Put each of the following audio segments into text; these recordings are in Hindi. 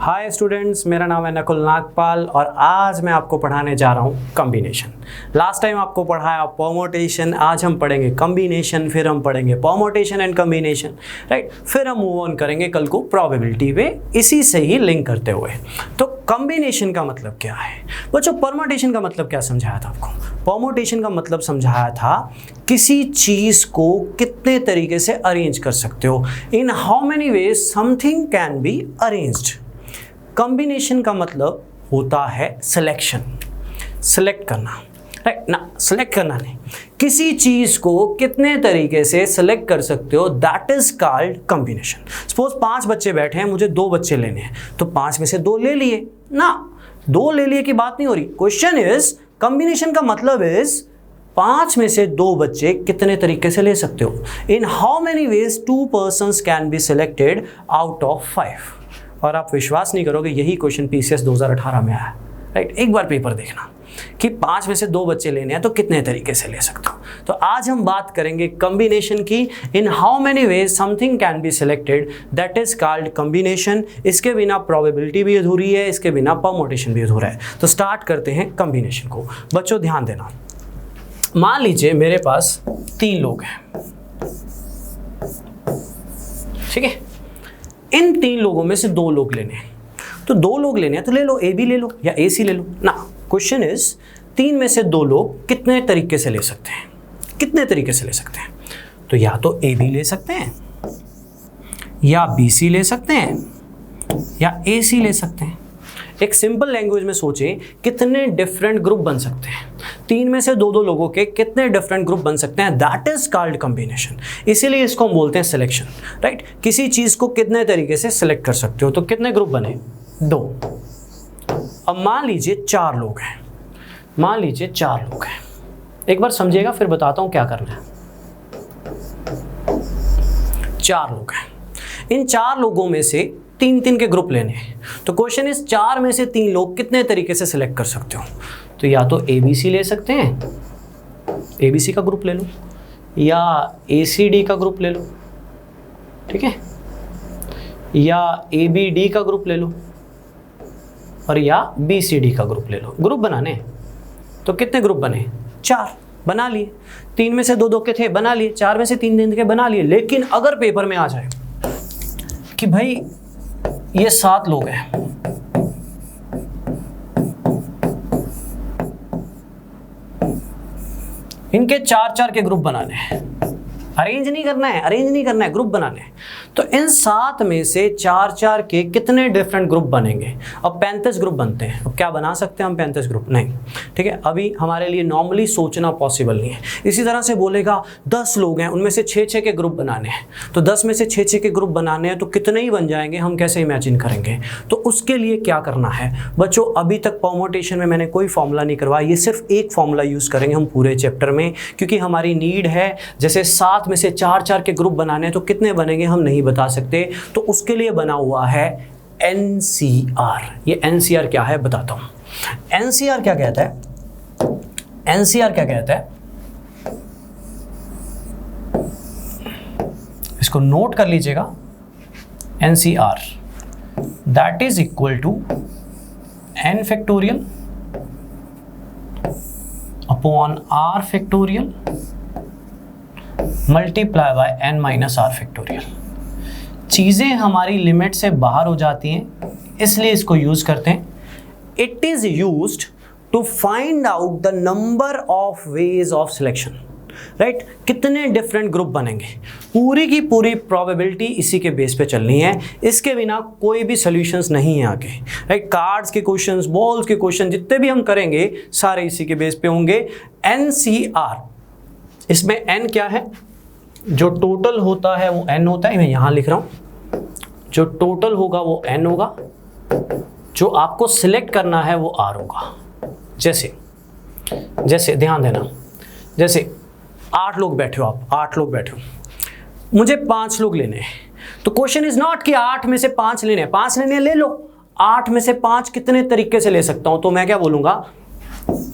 हाय स्टूडेंट्स, मेरा नाम है नकुल नागपाल और आज मैं आपको पढ़ाने जा रहा हूँ कॉम्बिनेशन। लास्ट टाइम आपको पढ़ाया परम्यूटेशन, आज हम पढ़ेंगे कॉम्बिनेशन, फिर हम पढ़ेंगे परम्यूटेशन एंड कॉम्बिनेशन, राइट। फिर हम मूव ऑन करेंगे कल को प्रोबेबिलिटी पे, इसी से ही लिंक करते हुए। तो कॉम्बिनेशन का मतलब क्या है बच्चों? परम्यूटेशन का मतलब क्या समझाया था आपको? परम्यूटेशन का मतलब समझाया था किसी चीज को कितने तरीके से अरेंज कर सकते हो, in how many ways something can be arranged. Combination का मतलब होता है सिलेक्शन, सेलेक्ट करना, राइट ना, सेलेक्ट करना नहीं, किसी चीज को कितने तरीके से सेलेक्ट कर सकते हो, that is called combination. Suppose 5 बच्चे बैठे हैं, मुझे 2 बच्चे लेने हैं, तो 5 में से 2 ले लिए ना, 2 ले लिए की बात नहीं हो रही। क्वेश्चन इज कॉम्बिनेशन का मतलब इज 5 में से 2 बच्चे कितने तरीके से ले सकते हो, in how many ways 2 persons can be selected out of 5। और आप विश्वास नहीं करोगे, यही क्वेश्चन पीसीएस 2018 में आया, राइट। एक बार पेपर देखना कि 5 में से 2 बच्चे लेने हैं तो कितने तरीके से ले सकते हो। तो आज हम बात करेंगे कॉम्बिनेशन की, in how many ways something can be selected, that is called combination. इसके बिना प्रोबेबिलिटी भी अधूरी है, इसके बिना परम्यूटेशन भी अधूरा है। तो स्टार्ट करते हैं कॉम्बिनेशन को। बच्चों ध्यान देना, मान लीजिए मेरे पास 3 लोग हैं, ठीक है। इन 3 लोगों में से 2 लोग लेने हैं, तो 2 लोग लेने हैं तो ले लो, ए बी ले लो या ए सी ले लो ना। क्वेश्चन इज 3 में से 2 लोग कितने तरीके से ले सकते हैं, कितने तरीके से ले सकते हैं? तो या तो ए बी ले सकते हैं, या बी सी ले सकते हैं, या ए सी ले सकते हैं। एक सिंपल लैंग्वेज में सोचें, कितने डिफरेंट ग्रुप बन सकते हैं? 3 में से 2 लोगों के कितने डिफरेंट ग्रुप बन सकते हैं, दैट इज कॉल्ड कॉम्बिनेशन। इसीलिए इसको हम बोलते हैं सिलेक्शन, राइट। किसी चीज को कितने तरीके से सिलेक्ट कर सकते हो, तो कितने ग्रुप बने? 2। अब मान लीजिए 4 लोग हैं, मान लीजिए 4 लोग हैं। एक बार समझिएगा फिर बताता हूं क्या करना है। 4 लोग हैं, इन 4 लोगों में से 3-3 के ग्रुप लेने हैं। तो क्वेश्चन इस 4 में से 3 लोग कितने तरीके से सिलेक्ट कर सकते हो? तो या तो ए बी सी ले सकते हैं, ए बी सी का ग्रुप ले लो, या ए सी डी का ग्रुप ले लो, ठीक है, या ए बी डी का ग्रुप ले लो, और या बी सी डी का ग्रुप ले लो। ग्रुप बनाने तो कितने ग्रुप बने? 4 बना लिए। 3 में से 2 के थे, बना लिए। 4 में से 3 के बना लिए। लेकिन अगर पेपर में आ जाए कि भाई ये 7 लोग हैं, इनके 4-4 के ग्रुप बनाने हैं, अरेंज नहीं करना है, अरेंज नहीं करना है, ग्रुप बनाने हैं। तो इन 7 में से 4-4 के कितने डिफरेंट ग्रुप बनेंगे? अब 35 ग्रुप बनते हैं। अब क्या बना सकते हैं हम 35 ग्रुप? नहीं, ठीक है, अभी हमारे लिए नॉर्मली सोचना पॉसिबल नहीं है। इसी तरह से बोलेगा 10 लोग हैं, उनमें से 6-6 के ग्रुप बनाने हैं, तो 10 में से 6-6 के ग्रुप बनाने हैं तो कितने ही बन जाएंगे, हम कैसे इमेजिन करेंगे? तो उसके लिए क्या करना है बच्चों? अभी तक परम्यूटेशन में मैंने कोई फॉर्मूला नहीं करवाया, ये सिर्फ एक फॉर्मूला यूज करेंगे हम पूरे चैप्टर में, क्योंकि हमारी नीड है। जैसे 7 में से 4-4 के ग्रुप बनाने हैं तो कितने बनेंगे हम नहीं बता सकते, तो उसके लिए बना हुआ है एनसीआर। ये एनसीआर क्या है बताता हूं। एनसीआर क्या कहता है? एनसीआर क्या कहता है, इसको नोट कर लीजिएगा। NCR that is equal to n factorial upon r factorial multiply by n minus R factorial. चीज़ें हमारी लिमिट से बाहर हो जाती हैं, इसलिए इसको यूज करते हैं। It is used to find out the number of ways of selection, right. कितने डिफरेंट ग्रुप बनेंगे, पूरी की पूरी प्रोबेबिलिटी इसी के बेस पे चलनी है। इसके बिना कोई भी सॉल्यूशंस नहीं है आगे, राइट। कार्ड्स के क्वेश्चंस, बॉल्स के क्वेश्चन जितने भी हम करेंगे सारे इसी के बेस पे होंगे। एनसीआर, इसमें n क्या है? जो टोटल होता है वो n होता है, मैं यहां लिख रहा हूं, जो टोटल होगा वो n होगा, जो आपको सिलेक्ट करना है वो r होगा। जैसे ध्यान देना, जैसे 8 लोग बैठे हो आप, 8 लोग बैठे हो, मुझे 5 लोग लेने हैं। तो क्वेश्चन इज नॉट कि 8 में से 5 लेने हैं, 5 लेने हैं ले लो। 8 में से 5 कितने तरीके से ले सकता हूं? तो मैं क्या बोलूंगा,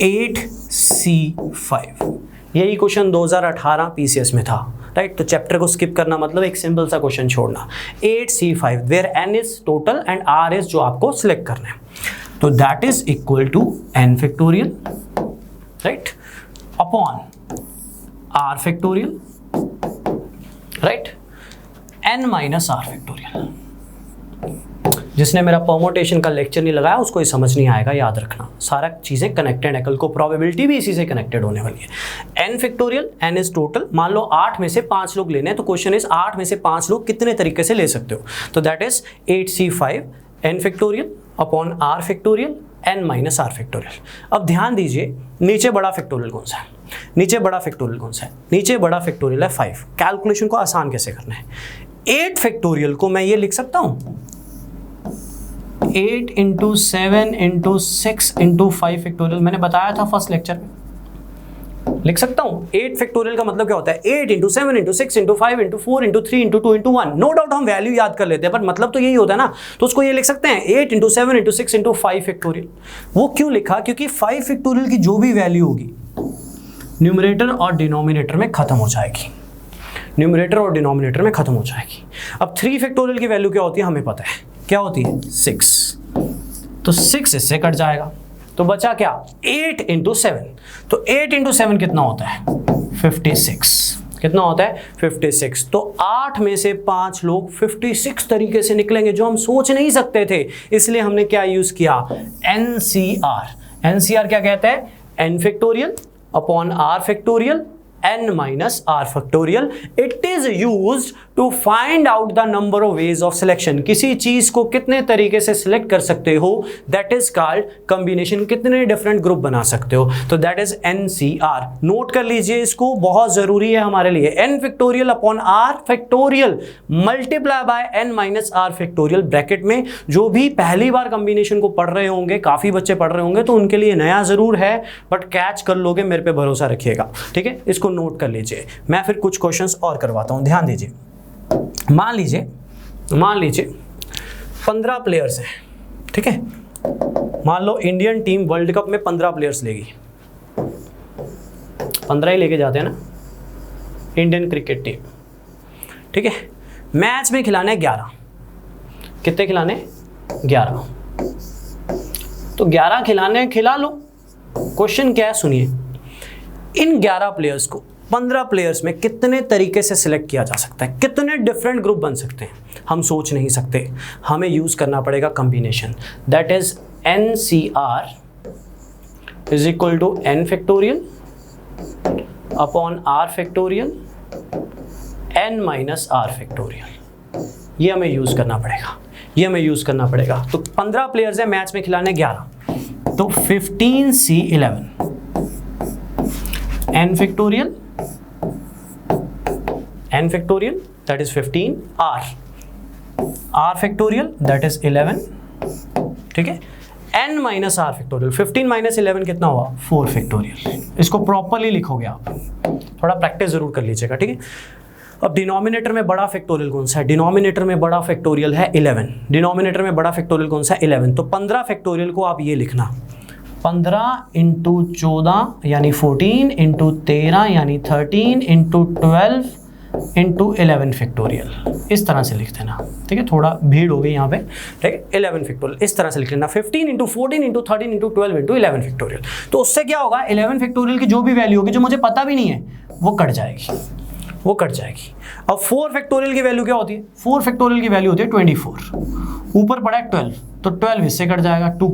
8C5। यही क्वेश्चन 2018 पीसीएस में था। राइट। तो चैप्टर को स्किप करना मतलब एक सिंपल सा क्वेश्चन छोड़ना। 8C5 where n is total and r is जो आपको सिलेक्ट करना है, तो that is equal to n factorial, right, upon r factorial, right, n minus r factorial. जिसने मेरा परमुटेशन का लेक्चर नहीं लगाया उसको ये समझ नहीं आएगा, याद रखना सारा चीज़ें कनेक्टेड है, कल को प्रोबेबिलिटी भी इसी से कनेक्टेड होने वाली है। n factorial, n is total, मान लो 8 में से 5 लोग लेने हैं, तो क्वेश्चन इज 8 में से 5 लोग कितने तरीके से ले सकते हो, तो that is 8C5 n factorial upon r factorial n minus r factorial. अब ध्यान दीजिए नीचे बड़ा फैक्टोरियल कौन सा है, नीचे बड़ा फैक्टोरियल कौन सा है, नीचे बड़ा फैक्टोरियल है 5। कैलकुलेशन को आसान कैसे करना है, 8 फैक्टोरियल को मैं ये लिख सकता हूँ 8 इंटू 7 इंटू 6 इंटू 5 फैक्टोरियल, मैंने बताया था फर्स्ट लेक्चर में, लिख सकता हूँ। 8 फैक्टोरियल का मतलब क्या होता है, 8 into 7 into 6 into 5 into 4 into 3 into 2 into 1। No doubt हम वैल्यू याद कर लेते हैं, पर मतलब तो यही होता है ना, तो उसको ये लिख सकते हैं 8 इंटू 7 इंटू 6 इंटू 5 फैक्टोरियल। वो क्यों लिखा, क्योंकि 5 फैक्टोरियल की जो भी वैल्यू होगी न्यूमरेटर और डिनोमिनेटर में खत्म हो जाएगी, न्यूमरेटर और डिनोमिनेटर में खत्म हो जाएगी। अब 3 फैक्टोरियल की वैल्यू क्या होती है हमें पता है, क्या होती है 6, तो 6 इससे कट जाएगा, तो बचा क्या 8 इंटू 7, तो 8 इंटू 7 कितना होता है 56, कितना होता है 56। तो 8 में से 5 लोग 56 तरीके से निकलेंगे जो हम सोच नहीं सकते थे, इसलिए हमने क्या यूज किया NCR। NCR क्या कहता है, n factorial upon r factorial n minus r factorial. It is used to find out the number of ways of selection. किसी चीज को कितने तरीके से सिलेक्ट कर सकते हो, दैट इज कॉल्ड कॉम्बिनेशन, कितने डिफरेंट ग्रुप बना सकते हो, तो दैट इज NCR। नोट कर लीजिए इसको, बहुत जरूरी है हमारे लिए। n factorial upon r factorial multiply by n minus r factorial, bracket में। जो भी पहली बार कॉम्बिनेशन को पढ़ रहे होंगे, काफी बच्चे पढ़ रहे होंगे, तो उनके लिए नया जरूर है, बट कैच कर लोगे, मेरे पे भरोसा रखिएगा, ठीक है। इसको नोट कर लीजिए। मैं फिर कुछ क्वेश्चंस और करवाता हूं, ध्यान दीजिए। मान लीजिए 15 प्लेयर्स हैं, ठीक है। मान लो इंडियन टीम वर्ल्ड कप में 15 प्लेयर्स लेगी, 15 ही लेके जाते हैं ना इंडियन क्रिकेट टीम, ठीक है। मैच में खिलाने 11, कितने खिलाने 11, तो 11 खिलाने, खिला लो। क्वेश्चन क्या है सुनिए, इन 11 प्लेयर्स को 15 प्लेयर्स में कितने तरीके से सिलेक्ट किया जा सकता है, कितने डिफरेंट ग्रुप बन सकते हैं, हम सोच नहीं सकते, हमें यूज करना पड़ेगा combination. That is NCR is equal to n factorial upon r factorial n minus r factorial. ये हमें यूज करना पड़ेगा, तो 15 प्लेयर्स है, मैच में खिलाने 11, तो 15C11 n factorial that is 15, r factorial that is 11, ठीक है। n minus r factorial, 15 minus 11 कितना हुआ 4 फैक्टोरियल। इसको प्रॉपरली लिखोगे आप, थोड़ा प्रैक्टिस जरूर कर लीजिएगा, ठीक है। अब डिनोमिनेटर में बड़ा फैक्टोरियल कौन सा है, डिनोमिनेटर में बड़ा फैक्टोरियल है 11, डिनोमिनेटर में बड़ा फैक्टोरियल कौन सा है 11, तो 15 फैक्टोरियल को आप ये लिखना 15 इंटू 14 यानी 14 इंटू 13 यानी 13 इंटू 12 इंटू 11 फैक्टोरियल, इस तरह से लिख देना, ठीक है। थोड़ा भीड़ हो गई यहाँ पे, ठीक है। 11 फैक्टोरियल इस तरह से लिख लेना, 15 into 14 into 13 into 12 into 11 factorial. तो उससे क्या होगा, 11 फैक्टोरियल की जो भी वैल्यू होगी जो मुझे पता भी नहीं है वो कट जाएगी। अब 4 फैक्टोरियल की वैल्यू क्या होती है, 4 फैक्टोरियल की वैल्यू होती है 24, ऊपर पड़ा है 12, तो 12 इससे कट जाएगा 2,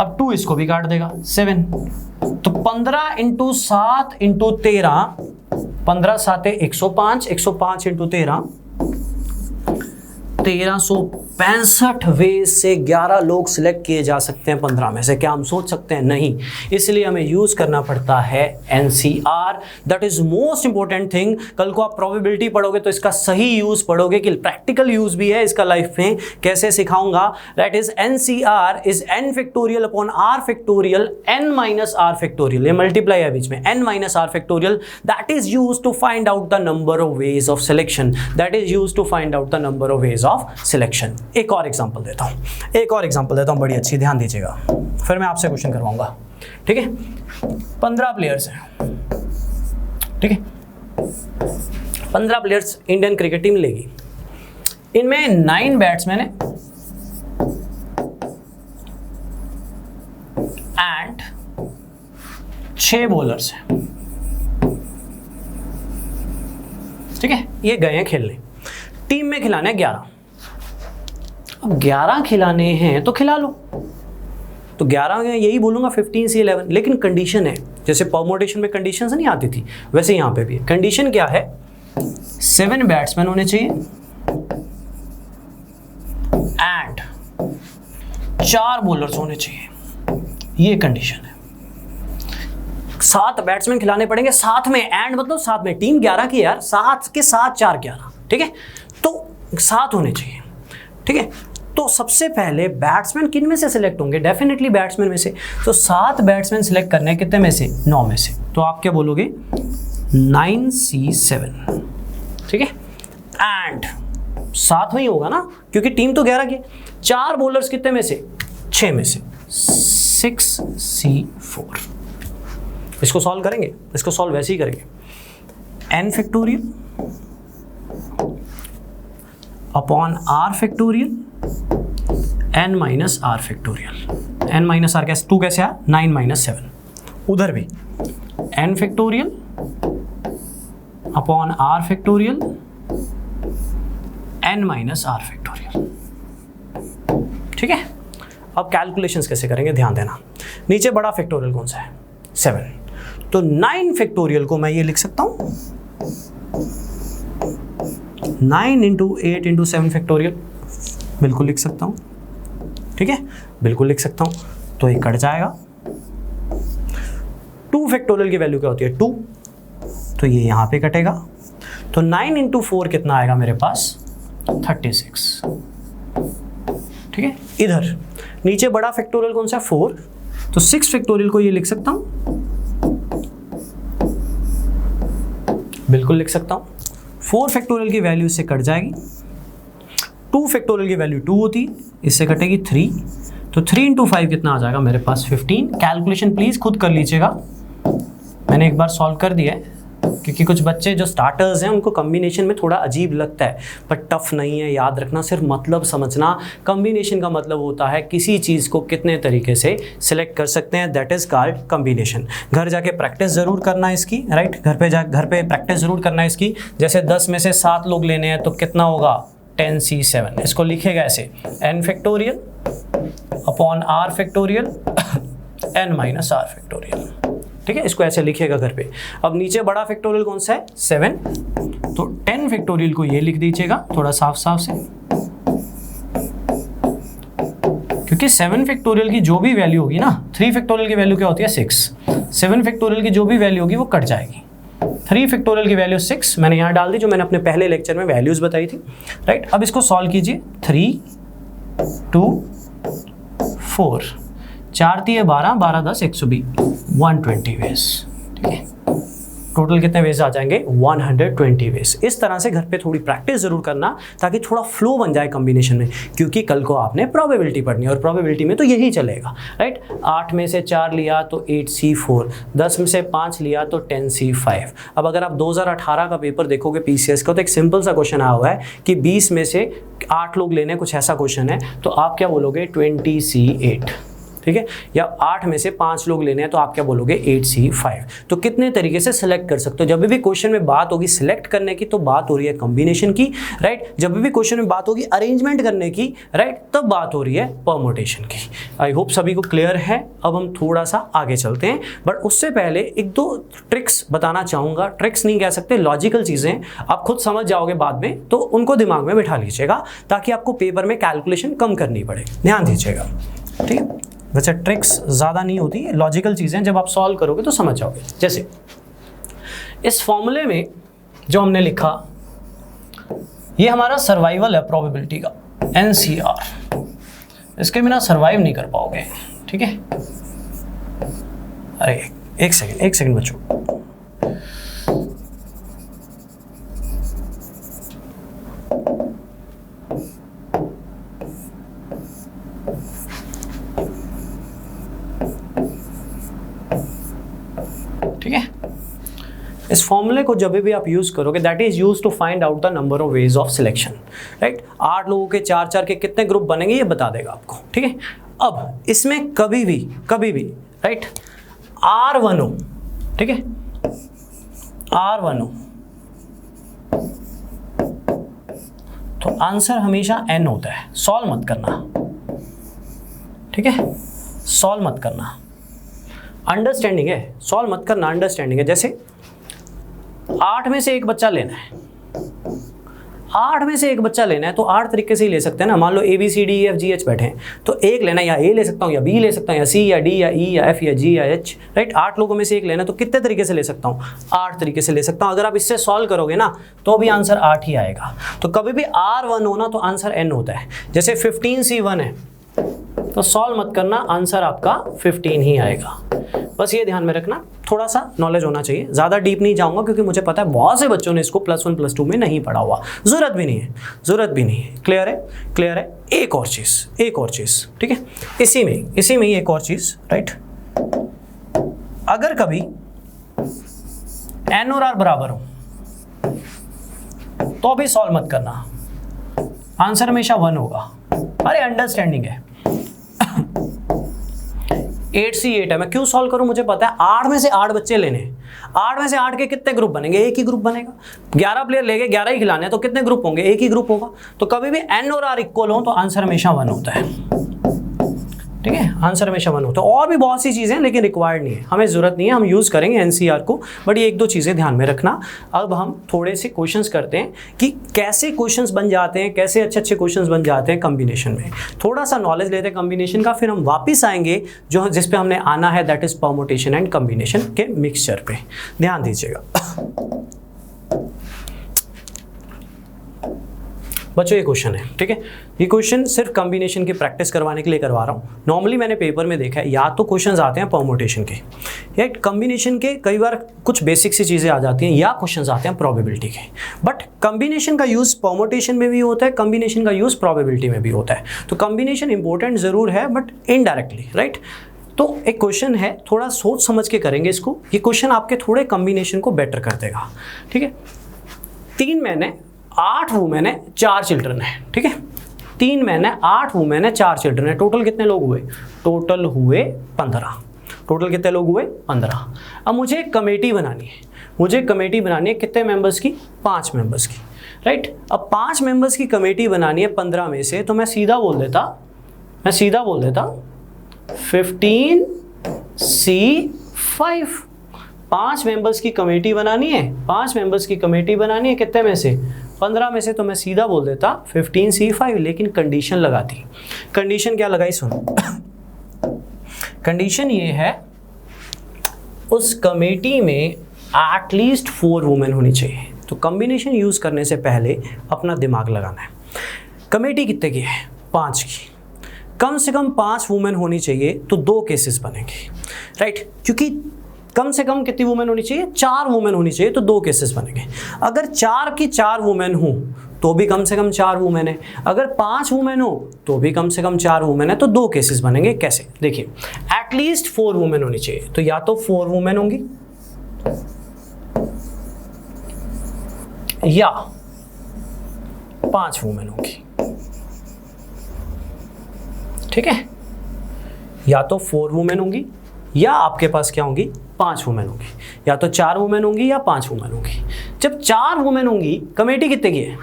अब 2 इसको भी काट देगा 7, तो 15 इंटू 7 इंटू 13, 15 7 105, 105 इंटू 13, 1365 वे से 11 लोग सिलेक्ट किए जा सकते हैं 15 में से। क्या हम सोच सकते हैं, नहीं, इसलिए हमें यूज करना पड़ता है NCR। That is most important thing. कल को आप प्रोबेबिलिटी पढ़ोगे तो इसका सही यूज पढ़ोगे, कि प्रैक्टिकल यूज भी है इसका लाइफ में, कैसे सिखाऊंगा। That is NCR is n factorial upon r factorial n minus r factorial, ये मल्टीप्लाई है बीच में, n minus r factorial. That is use to find out the number of ways of selection, that is use to find out the number of ways of selection. एक और एग्जांपल देता हूं, बड़ी अच्छी, ध्यान दीजिएगा, फिर मैं आपसे क्वेश्चन करवाऊंगा, ठीक है। 15 प्लेयर्स हैं, ठीक है। 15 प्लेयर्स इंडियन क्रिकेट टीम लेगी। इनमें 9 बैट्समैन है एंड 6 बॉलर्स हैं। ठीक है, ये गए हैं खेलने। टीम में खिलाने 11। अब 11 खिलाने हैं तो खिला लो, तो 11 यही बोलूंगा 15 से 11। लेकिन कंडीशन है, जैसे परमुटेशन में कंडीशंस नहीं आती थी वैसे यहाँ पे भी है। कंडीशन क्या है, 7 बैट्समैन होने चाहिए एंड 4 बॉलर्स होने चाहिए, ये कंडीशन है। 7 बैट्समैन खिलाने पड़ेंगे साथ में, एंड मतलब साथ में, टीम 11 की यार, 7 के साथ 4 11, ठीक है, तो 7 होने चाहिए। ठीक है, तो सबसे पहले बैट्समैन किन में से सिलेक्ट होंगे, डेफिनेटली बैट्समैन में से। तो 7 बैट्समैन सिलेक्ट करने कितने में से, 9 में से। तो आप क्या बोलोगे, 9C7। ठीक है, एंड साथ में ही होगा ना, क्योंकि टीम तो 11 की। 4 बॉलर्स कितने में से, 6 में से, 6C4। इसको सॉल्व करेंगे, इसको सॉल्व वैसे ही करेंगे, n factorial upon r factorial n minus r factorial. n minus r कैसे, 2 कैसे आया, 9 माइनस 7। उधर भी n factorial upon r factorial n minus r factorial. ठीक है, अब कैलकुलेशंस कैसे करेंगे ध्यान देना। नीचे बड़ा फैक्टोरियल कौन सा है, 7। तो 9 फैक्टोरियल को मैं ये लिख सकता हूं 9 इंटू 8 इंटू 7 फैक्टोरियल, बिल्कुल लिख सकता हूं। ठीक है, बिल्कुल लिख सकता हूं, तो ये कट जाएगा। 2 फैक्टोरियल की वैल्यू क्या होती है, 2, तो ये यहां पे कटेगा। तो 9 इंटू 4 कितना आएगा मेरे पास, 36। ठीक है, इधर नीचे बड़ा फैक्टोरियल कौन सा है, 4, तो 6 फैक्टोरियल को ये लिख सकता हूं, बिल्कुल लिख सकता हूं। 4 फैक्टोरियल की वैल्यू इससे कट जाएगी। 2 फैक्टोरियल की वैल्यू 2 होती, इससे कटेगी 3, तो 3 इंटू 5 कितना आ जाएगा मेरे पास, 15। कैलकुलेशन प्लीज खुद कर लीजिएगा, मैंने एक बार सॉल्व कर दिया है, क्योंकि कुछ बच्चे जो स्टार्टर्स हैं उनको कॉम्बिनेशन में थोड़ा अजीब लगता है, पर टफ नहीं है। याद रखना, सिर्फ मतलब समझना। कॉम्बिनेशन का मतलब होता है किसी चीज़ को कितने तरीके से सिलेक्ट कर सकते हैं, दैट इज कॉल्ड कॉम्बिनेशन। घर जाके प्रैक्टिस ज़रूर करना है इसकी, राइट, घर पे प्रैक्टिस ज़रूर करना है इसकी। जैसे 10 में से 7 लोग लेने हैं तो कितना होगा, 10C7। इसको लिखेगा ऐसे, n factorial upon r factorial n minus r factorial. ठीक है, इसको ऐसे लिखेगा घर पे। अब नीचे बड़ा फैक्टोरियल कौन सा है, 7, तो 10 फैक्टोरियल को ये लिख दीजिएगा थोड़ा साफ साफ से, क्योंकि 7 फैक्टोरियल की जो भी वैल्यू होगी ना, 3 फैक्टोरियल की वैल्यू क्या होती है, 6। 7 फैक्टोरियल की जो भी वैल्यू होगी वो कट जाएगी। 3 फैक्टोरियल की वैल्यू 6 मैंने यहाँ डाल दी, जो मैंने अपने पहले लेक्चर में वैल्यूज बताई थी, राइट। अब इसको सॉल्व कीजिए, 3 2 4 4 3 12 12 10 120, 120 वेज। ठीक है, टोटल कितने वेज आ जाएंगे, 120 वेज। इस तरह से घर पे थोड़ी प्रैक्टिस जरूर करना, ताकि थोड़ा फ्लो बन जाए कॉम्बिनेशन में, क्योंकि कल को आपने प्रोबेबिलिटी पढ़नी है और प्रोबेबिलिटी में तो यही चलेगा, राइट। 8 में से 4 लिया तो 8C4, 10 में से 5 लिया तो 10C5। अब अगर आप 2018 का पेपर देखोगे PCS का, तो एक सिंपल सा क्वेश्चन आया हुआ है कि 20 में से 8 लोग लेने, कुछ ऐसा क्वेश्चन है, तो आप क्या बोलोगे, 20C8। ठीक है, या 8 में से 5 लोग लेने हैं तो आप क्या बोलोगे, 8C5। तो कितने तरीके से सिलेक्ट कर सकते हो। जब भी क्वेश्चन में बात होगी सिलेक्ट करने की तो बात हो रही है कॉम्बिनेशन की, राइट। जब भी क्वेश्चन में बात होगी अरेंजमेंट करने की, राइट, तब बात हो रही है परमुटेशन की। आई होप सभी को क्लियर है। अब हम थोड़ा सा आगे चलते हैं, बट उससे पहले 1-2 ट्रिक्स बताना चाहूँगा। ट्रिक्स नहीं कह सकते, लॉजिकल चीज़ें, आप खुद समझ जाओगे बाद में, तो उनको दिमाग में बिठा लीजिएगा, ताकि आपको पेपर में कैलकुलेशन कम करनी पड़े। ध्यान दीजिएगा, ठीक है। वैसे ट्रिक्स ज़्यादा नहीं होती, लॉजिकल चीज़ें जब आप सॉल्व करोगे तो समझ जाओगे। जैसे इस फॉर्मूले में जो हमने लिखा, ये हमारा सर्वाइवल है प्रोबेबिलिटी का, NCR। इसके बिना सर्वाइव नहीं कर पाओगे, ठीक है। अरे एक सेकंड बच्चों, ठीक है। इस फॉर्मूले को जब भी आप यूज़ करोगे, that is use to find out the number of ways of selection, right. 8 लोगों के 4-4 के कितने ग्रुप बनेंगे ये बता देगा आपको, ठीक है। अब इसमें कभी भी राइट R1 हो, ठीक है, R1 हो तो आंसर हमेशा n होता है। सॉल्व मत करना, ठीक है, सॉल्व मत करना, अंडरस्टैंडिंग है, सॉल्व मत करना, अंडरस्टैंडिंग है। जैसे 8 में से एक बच्चा लेना है, 8 में से एक बच्चा लेना है तो 8 तरीके से ही ले सकते हैं ना। मान लो ABCDEFGH बैठे हैं तो एक लेना है, या A ले सकता हूँ, या B ले सकता हूँ, या C या D या E या F या G या H, राइट। 8 लोगों में से एक लेना है तो कितने तरीके से ले सकता हूँ? 8 तरीके से ले सकता हूँ। अगर आप इससे सॉल्व करोगे ना तो भी आंसर 8 ही आएगा। तो कभी भी R1 हो ना तो आंसर n होता है। जैसे 15C1 है तो सॉल्व मत करना, आंसर आपका 15 ही आएगा। बस ये ध्यान में रखना, थोड़ा सा नॉलेज होना चाहिए। ज़्यादा डीप नहीं जाऊंगा क्योंकि मुझे पता है बहुत से बच्चों ने इसको +1 +2 में नहीं पढ़ा हुआ, ज़रूरत भी नहीं है। क्लियर है। एक और चीज़, ठीक है, इसी में ही एक और चीज़, राइट। अगर कभी n और r बराबर हो तो भी सॉल्व मत करना, आंसर हमेशा 1 होगा। अरे अंडरस्टैंडिंग है। 8C8 है, मैं क्यों सॉल्व करूं? मुझे पता है 8 में से 8 बच्चे लेने हैं, 8 में से 8 के कितने ग्रुप बनेंगे? एक ही ग्रुप बनेगा। 11 प्लेयर लेके 11 ही खिलाने हैं तो कितने ग्रुप होंगे? एक ही ग्रुप होगा। तो कभी भी n और r इक्वल हो तो आंसर हमेशा 1 होता है, ठीक है, आंसर हमेशा 1 होता है। और भी बहुत सी चीज़ें लेकिन रिक्वायर्ड नहीं है, हमें ज़रूरत नहीं है, हम यूज़ करेंगे NCR को, बट ये 1-2 चीज़ें ध्यान में रखना। अब हम थोड़े से क्वेश्चंस करते हैं कि कैसे क्वेश्चंस बन जाते हैं, कैसे अच्छे क्वेश्चंस बन जाते हैं कम्बिनेशन में। थोड़ा सा नॉलेज लेते हैं कम्बिनेशन का, फिर हम वापस आएंगे जो जिस पे हमने आना है, that is permutation and combination के मिक्सचर पे। ध्यान दीजिएगा बच्चों, ये क्वेश्चन है, ठीक है। ये क्वेश्चन सिर्फ कॉम्बिनेशन की प्रैक्टिस करवाने के लिए करवा रहा हूँ। नॉर्मली मैंने पेपर में देखा है या तो क्वेश्चंस आते हैं परमुटेशन के या कॉम्बिनेशन के, कई बार कुछ बेसिक सी चीज़ें आ जाती हैं, या क्वेश्चंस आते हैं प्रोबेबिलिटी के। बट कॉम्बिनेशन का यूज़ परमुटेशन में भी होता है, कॉम्बिनेशन का यूज़ प्रोबेबिलिटी में भी होता है। तो कॉम्बिनेशन इंपॉर्टेंट ज़रूर है बट इनडायरेक्टली, राइट। तो एक क्वेश्चन है, थोड़ा सोच समझ के करेंगे इसको। ये क्वेश्चन आपके थोड़े कॉम्बिनेशन को बेटर कर देगा, ठीक है। 3 महीने 8 वुमेन है, 4 चिल्ड्रन है, ठीक है। 3 महीने 8 वुमेन है, 4 चिल्ड्रन है, टोटल कितने लोग हुए? टोटल हुए 15। टोटल कितने लोग हुए? 15। अब मुझे एक कमेटी बनानी है, कितने मेंबर्स की? 5 मेंबर्स की, राइट। अब 5 मेंबर्स की कमेटी बनानी है 15 में से, तो मैं सीधा बोल देता 15C5। 5 मेंबर्स की कमेटी बनानी है, 5 मेंबर्स की कमेटी बनानी है, कितने में से? 15 में से। तो मैं सीधा बोल देता 15C5, लेकिन कंडीशन लगाती। कंडीशन क्या लगाई? सुनो, कंडीशन ये है उस कमेटी में एटलीस्ट 4 वुमेन होनी चाहिए। तो कॉम्बिनेशन यूज़ करने से पहले अपना दिमाग लगाना है। कमेटी कितने की है? 5 की। कम से कम 5 वुमेन होनी चाहिए तो 2 केसेस बनेंगे, राइट। क्योंकि कम से कम कितनी वुमेन होनी चाहिए? 4 वुमेन होनी चाहिए तो 2 केसेस बनेंगे। अगर 4 की 4 वुमेन हो तो भी कम से कम 4 वुमेन है। अगर 5 वुमेन हो तो भी कम से कम 4 वुमेन है, तो 2 केसेस बनेंगे। कैसे? देखिए, एटलीस्ट 4 वुमेन होनी चाहिए, तो या तो 4 वुमेन होंगी या 5 वुमेन होंगी, ठीक है। या तो 4 वुमेन होंगी या आपके पास क्या होंगी? 5 वुमेन होंगी। या तो 4 वुमेन होंगी या 5 वुमेन होंगी। जब 4 वुमेन होंगी, कमेटी कितने की है?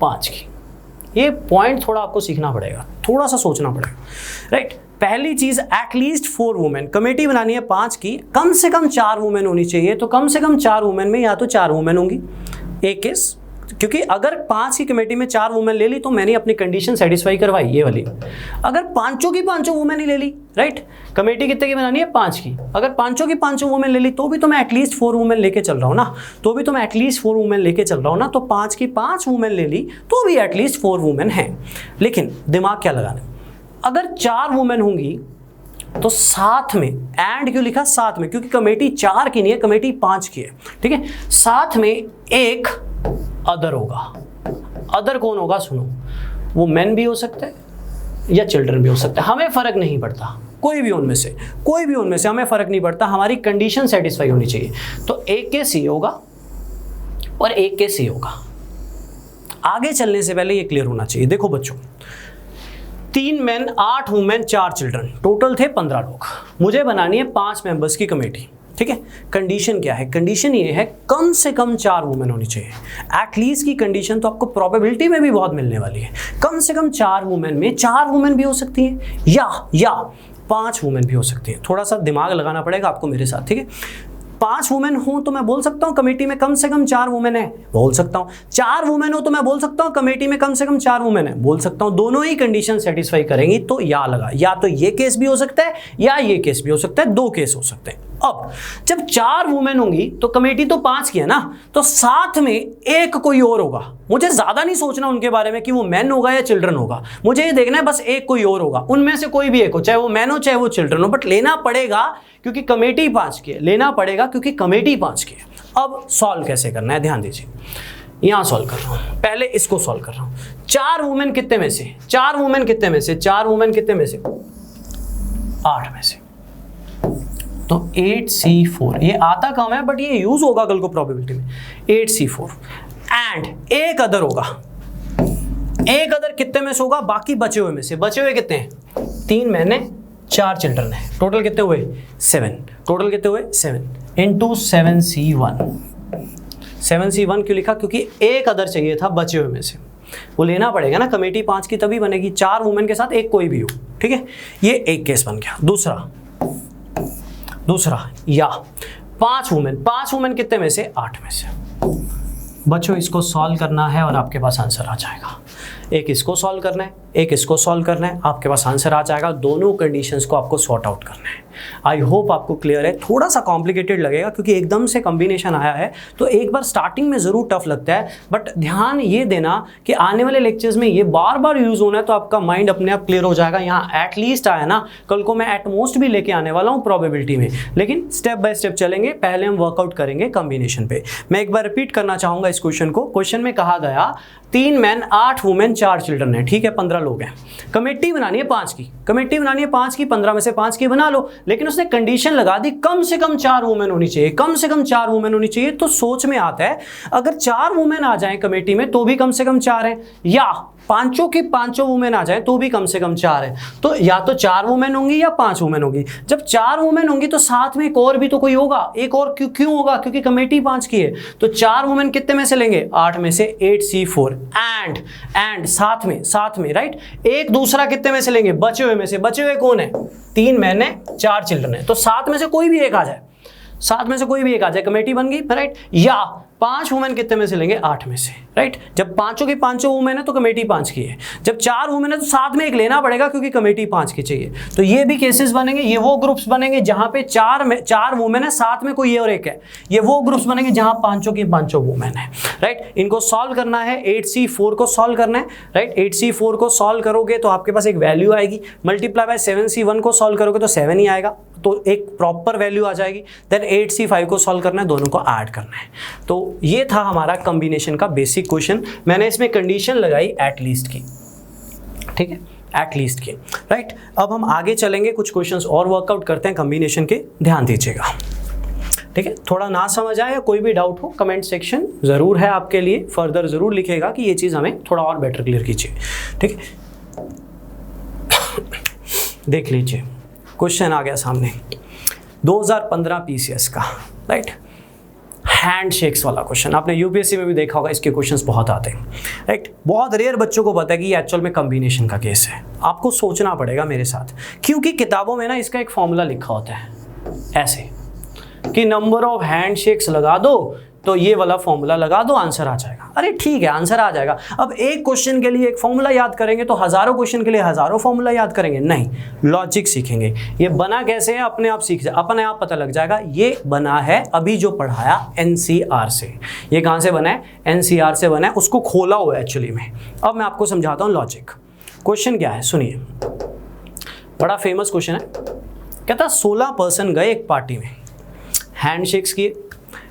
5 की। ये पॉइंट थोड़ा आपको सीखना पड़ेगा, थोड़ा सा सोचना पड़ेगा, राइट। पहली चीज, एटलीस्ट 4 वुमेन, कमेटी बनानी है 5 की, कम से कम 4 वुमेन होनी चाहिए। तो कम से कम 4 वुमेन में या तो 4 वुमेन होंगी, एक केस, क्योंकि अगर 5 की कमेटी में 4 वुमेन ले ली तो मैंने अपनी कंडीशन सेटिस्फाई करवाई, ये वाली। अगर 5 की 5 वुमेन ही ले ली, राइट, कमेटी कितने की बनानी है? 5 की। अगर 5 की 5 वुमेन ले ली तो भी तो मैं एटलीस्ट 4 वुमेन लेके चल रहा हूँ ना, तो 5 की 5 वुमेन ले ली तो भी एटलीस्ट 4 वुमेन है। लेकिन दिमाग क्या लगाना, अगर 4 वुमेन होंगी तो साथ में, एंड क्यों लिखा? साथ में, क्योंकि कमेटी 4 की नहीं है, कमेटी 5 की है, ठीक है। साथ में एक अदर होगा। अदर कौन होगा? सुनो, वो मेन भी हो सकता है या चिल्ड्रन भी हो सकता है, हमें फर्क नहीं पड़ता, कोई भी उनमें से, कोई भी उनमें से, हमें फ़र्क नहीं पड़ता, हमारी कंडीशन सेटिस्फाई होनी चाहिए। तो एक केस ये होगा और एक केस ये होगा। आगे चलने से पहले ये क्लियर होना चाहिए। देखो बच्चों, 3 मेन 8 वुमेन 4 चिल्ड्रन, टोटल थे 15 लोग। मुझे बनानी है 5 मेंबर्स की कमेटी, ठीक है। कंडीशन क्या है? कंडीशन ये है कम से कम 4 वुमेन होनी चाहिए। एटलीस्ट की कंडीशन तो आपको प्रोबेबिलिटी में भी बहुत मिलने वाली है। कम से कम 4 वुमेन में 4 वुमेन भी हो सकती हैं या 5 वुमेन भी हो सकती हैं। थोड़ा सा दिमाग लगाना पड़ेगा आपको मेरे साथ, ठीक है। 5 वुमेन हो तो मैं बोल सकता हूँ कमेटी में कम से कम 4 वुमेन है, बोल सकता हूँ। 4 वुमेन हो तो मैं बोल सकता हूँ कमेटी में कम से कम 4 वुमेन है, बोल सकता हूँ। दोनों ही कंडीशन सेटिस्फाई करेंगी तो या लगा, या तो ये केस भी हो सकता है या ये केस भी हो सकता है, 2 केस हो सकते हैं। अब जब 4 वुमेन होंगी तो कमेटी तो 5 की है ना, तो साथ में एक कोई और होगा। मुझे ज्यादा नहीं सोचना उनके बारे में कि वो मैन होगा या चिल्ड्रन होगा, मुझे ये देखना है बस एक कोई और होगा, उनमें से कोई भी एक हो, चाहे वो मैन हो चाहे वो चिल्ड्रन हो, बट लेना पड़ेगा क्योंकि कमेटी 5 की है, लेना पड़ेगा क्योंकि कमेटी 5 की है। अब सॉल्व कैसे करना है, ध्यान दीजिए। यहां सॉल्व कर रहा हूं, पहले इसको सॉल्व कर रहा हूं। 4 वुमेन कितने में से? 4 वुमेन कितने में से? 4 वुमेन कितने में से? 8 में से। तो 8C4, ये आता कम है बट ये यूज होगा कल को प्रोबेबिलिटी में। 8C4 एंड एक अदर होगा। एक अदर कितने में से होगा? बाकी बचे हुए में से। बचे हुए कितने हैं? 3 मैंने 4 चिल्ड्रन है, टोटल कितने हुए? 7। टोटल कितने हुए? 7 इंटू 7C1। 7C1 क्यों लिखा? क्योंकि एक अदर चाहिए था बचे हुए में से, वो लेना पड़ेगा ना, कमेटी 5 की तभी बनेगी। 4 वुमेन के साथ एक कोई भी हो, ठीक है। ये एक केस बन गया। दूसरा या 5 वुमेन कितने में से? 8 में से। बच्चों इसको सॉल्व करना है और आपके पास आंसर आ जाएगा। एक इसको सॉल्व करना है, एक इसको सॉल्व करना है, आपके पास आंसर आ जाएगा। दोनों कंडीशंस को आपको सॉर्ट आउट करना है। आई होप आपको क्लियर है। थोड़ा सा कॉम्प्लिकेटेड लगेगा क्योंकि एकदम से कॉम्बिनेशन आया है, तो एक बार स्टार्टिंग में ज़रूर टफ लगता है, बट ध्यान ये देना कि आने वाले लेक्चर्स में ये बार बार यूज़ होना है, तो आपका माइंड अपने आप क्लियर हो जाएगा। यहाँ एटलीस्ट आया ना, कल को मैं एटमोस्ट भी लेके आने वाला हूँ प्रोबेबिलिटी में, लेकिन स्टेप बाय स्टेप चलेंगे। पहले हम वर्कआउट करेंगे कॉम्बिनेशन पे। मैं एक बार रिपीट करना चाहूँगा इस क्वेश्चन को। क्वेश्चन में कहा गया 3 मैन 8 वुमेन 4 चिल्ड्रन है, ठीक है, 15 लोग हैं। कमेटी बनानी है 5 की, कमेटी बनानी है 5 की, 15 में से 5 की बना लो, लेकिन उसने कंडीशन लगा दी कम से कम 4 वुमेन होनी चाहिए, कम से कम 4 वुमेन होनी चाहिए। तो सोच में आता है अगर 4 वुमेन आ जाएं कमेटी में तो भी कम से कम 4 है, या 5 की 5 वुमेन आ जाए तो भी कम से कम 4 है। तो या तो 4 वुमेन होंगी या 5 वुमेन होंगी। जब 4 वुमेन होंगी तो साथ में एक और भी तो कोई होगा। एक और क्यों होगा? क्योंकि कमेटी 5 की है। तो 4 वुमेन कितने में से लेंगे? 8 में से। 8C4 एंड साथ में राइट। एक दूसरा कितने में से लेंगे? बचे हुए में से। बचे हुए कौन है? 3 मैन है 4 चिल्ड्रन है, तो साथ में से कोई भी एक आ जाए, साथ में से कोई भी एक आ जाए, कमेटी बन गई, राइट। या 5 वुमेन कितने में से लेंगे? 8 में से, राइट। जब 5 की 5 वुमेन है तो कमेटी 5 की है। जब 4 वुमेन है तो साथ में एक लेना पड़ेगा क्योंकि कमेटी 5 की चाहिए। तो ये भी केसेस बनेंगे। ये वो ग्रुप्स बनेंगे जहां पे 4 वुमेन है, साथ में कोई और एक है। ये वो ग्रुप्स बनेंगे जहां 5 की 5 वुमेन है, राइट। इनको सॉल्व करना है। 8C4 को सॉल्व करना है, राइट। 8C4 को सॉल्व करोगे तो आपके पास एक वैल्यू आएगी, मल्टीप्लाई बाय 7C1 को सॉल्व करोगे तो 7 ही आएगा, तो एक प्रॉपर वैल्यू आ जाएगी। देन 8C5 को सॉल्व करना है, दोनों को ऐड करना है। तो ये था हमारा कॉम्बिनेशन का बेसिक क्वेश्चन। मैंने इसमें कंडीशन लगाई एटलीस्ट की, ठीक है, एटलीस्ट की, राइट। अब हम आगे चलेंगे, कुछ क्वेश्चंस और वर्कआउट करते हैं कॉम्बिनेशन के, ध्यान दीजिएगा, ठीक है। थोड़ा ना समझ आए या कोई भी डाउट हो, कमेंट सेक्शन ज़रूर है आपके लिए, फर्दर ज़रूर लिखेगा कि ये चीज़ हमें थोड़ा और बेटर क्लियर कीजिए, ठीक है। देख लीजिए, क्वेश्चन आ गया सामने 2015 PCS का, राइट। हैंडशेक्स वाला क्वेश्चन आपने यूपीएससी में भी देखा होगा, इसके क्वेश्चंस बहुत आते हैं, राइट। बहुत रेयर बच्चों को पता है कि ये एक्चुअल में कॉम्बिनेशन का केस है। आपको सोचना पड़ेगा मेरे साथ, क्योंकि किताबों में ना इसका एक फॉर्मूला लिखा होता है ऐसे कि नंबर ऑफ हैंडशेक्स लगा दो तो ये वाला फॉर्मूला लगा दो, आंसर आ जाएगा। अरे ठीक है, आंसर आ जाएगा। अब एक क्वेश्चन के लिए एक फॉर्मूला याद करेंगे तो हजारों क्वेश्चन के लिए हजारों फॉर्मूला याद करेंगे? नहीं, लॉजिक सीखेंगे। ये बना कैसे है अपने आप सीख जाए, अपने आप पता लग जाएगा। ये बना है अभी जो पढ़ाया NCR से। ये कहाँ से बना है? NCR से बना है, उसको खोला हुआ है एक्चुअली में। अब मैं आपको समझाता हूँ लॉजिक। क्वेश्चन क्या है सुनिए, बड़ा फेमस क्वेश्चन है। कहता 16 पर्सन गए एक पार्टी में,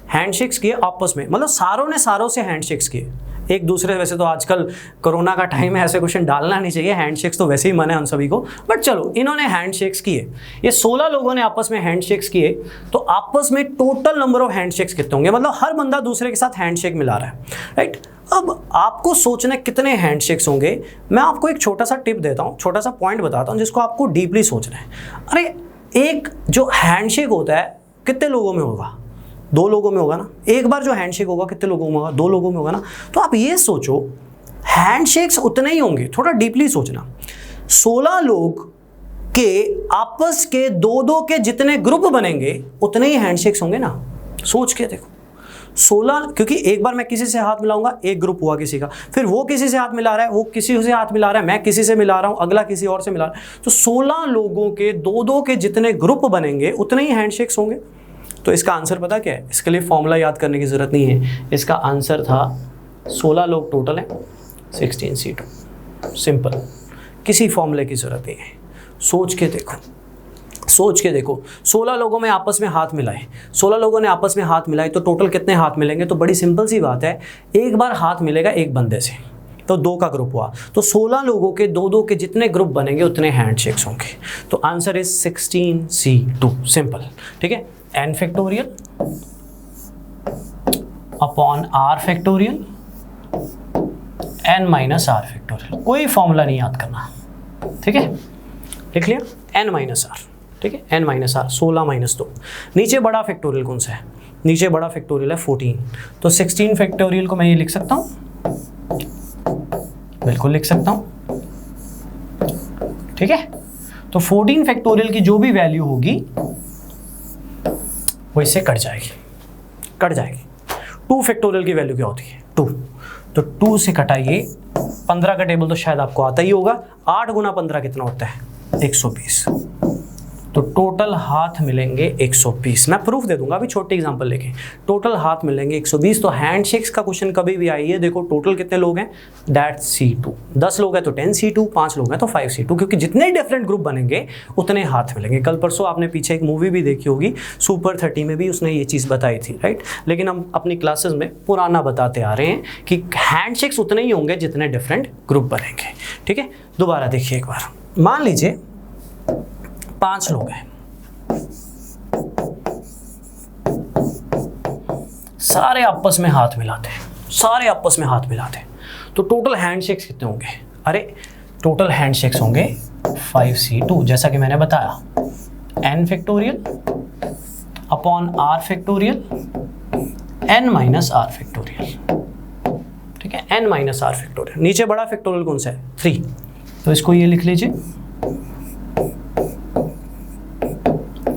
हैंडशेक्स किए आपस में, मतलब सारों ने सारों से हैंडशेक्स किए। एक दूसरे, वैसे तो आजकल कोरोना का टाइम है, ऐसे क्वेश्चन डालना नहीं चाहिए, हैंडशेक्स तो वैसे ही मना है उन सभी को, बट चलो इन्होंने हैंडशेक्स किए, ये 16 लोगों ने आपस में हैंडशेक्स किए, तो आपस में टोटल नंबर ऑफ हैंडशेक्स कितने होंगे, मतलब हर बंदा दूसरे के साथ हैंडशेक मिला रहा है, राइट। अब आपको सोचना है कितने हैंडशेक्स होंगे। मैं आपको एक छोटा सा टिप देता हूँ, छोटा सा पॉइंट बताता हूँ जिसको आपको डीपली सोचना है। अरे एक जो हैंडशेक होता है कितने लोगों में होगा, 2 लोगों में होगा ना। एक बार जो हैंडशेक होगा कितने लोगों में होगा, 2 लोगों में होगा ना। तो आप ये सोचो हैंडशेक्स उतने ही होंगे, थोड़ा डीपली सोचना। 16 लोग के आपस के 2-2 के जितने ग्रुप बनेंगे उतने ही हैंडशेक्स होंगे ना। सोच के देखो 16, क्योंकि एक बार मैं किसी से हाथ मिलाऊंगा, एक ग्रुप हुआ किसी का, फिर वो किसी से हाथ मिला रहा है, वो किसी से हाथ मिला रहा है, मैं किसी से मिला रहा हूं, अगला किसी और से मिला रहा है, तो 16 लोगों के 2-2 के जितने ग्रुप बनेंगे उतने ही हैंडशेक्स होंगे। तो इसका आंसर पता क्या है, इसके लिए फॉर्मूला याद करने की जरूरत नहीं है, इसका आंसर था 16 लोग टोटल है 16C2, सिंपल, किसी फॉर्मूले की जरूरत नहीं है। सोच के देखो, सोच के देखो, 16 लोगों में आपस में हाथ मिलाए, 16 लोगों ने आपस में हाथ मिलाए तो टोटल कितने हाथ मिलेंगे। तो बड़ी सिंपल सी बात है, एक बार हाथ मिलेगा एक बंदे से तो 2 का ग्रुप हुआ, तो 16 लोगों के 2-2 के जितने ग्रुप बनेंगे उतने हैंडशेक्स होंगे। तो आंसर इज 16C2, सिंपल, ठीक है। n factorial upon r factorial n minus r factorial, कोई फॉर्मूला नहीं याद करना, ठीक है, लिख लिया n माइनस r, ठीक है, n माइनस r, 16 माइनस 2। नीचे बड़ा फैक्टोरियल कौन सा है, नीचे बड़ा फैक्टोरियल है 14, तो 16 फैक्टोरियल को मैं ये लिख सकता हूँ, बिल्कुल लिख सकता हूँ, ठीक है। तो 14 फैक्टोरियल की जो भी वैल्यू होगी वो इससे कट जाएगी, कट जाएगी। 2 फैक्टोरियल की वैल्यू क्या होती है 2, तो 2 से कटाइए, 15 का टेबल तो शायद आपको आता ही होगा, 8 गुना 15 कितना होता है 120, तो टोटल हाथ मिलेंगे 120। मैं प्रूफ दे दूंगा अभी, छोटी एग्जांपल लेके, टोटल हाथ मिलेंगे 120। तो हैंडशेक्स का क्वेश्चन कभी भी आइए, देखो टोटल कितने लोग हैं, दैट C2, 10 लोग हैं तो 10C2, 5 लोग हैं तो 5C2, क्योंकि जितने डिफरेंट ग्रुप बनेंगे उतने हाथ मिलेंगे। कल परसों आपने पीछे एक मूवी भी देखी होगी, सुपर 30 में भी उसने ये चीज़ बताई थी, राइट। लेकिन हम अपनी क्लासेस में पुराना बताते आ रहे हैं कि हैंडशेक्स उतने ही होंगे जितने डिफरेंट ग्रुप बनेंगे, ठीक है। दोबारा देखिए एक बार, मान लीजिए 5 लोग हैं, सारे आपस में हाथ मिलाते हैं, सारे आपस में हाथ मिलाते हैं, तो टोटल हैंडशेक्स कितने होंगे। अरे टोटल हैंडशेक्स होंगे 5C2, जैसा कि मैंने बताया, n factorial upon r factorial n minus r factorial, ठीक है, n माइनस r फैक्टोरियल। नीचे बड़ा फैक्टोरियल कौन सा है 3, तो इसको ये लिख लीजिए,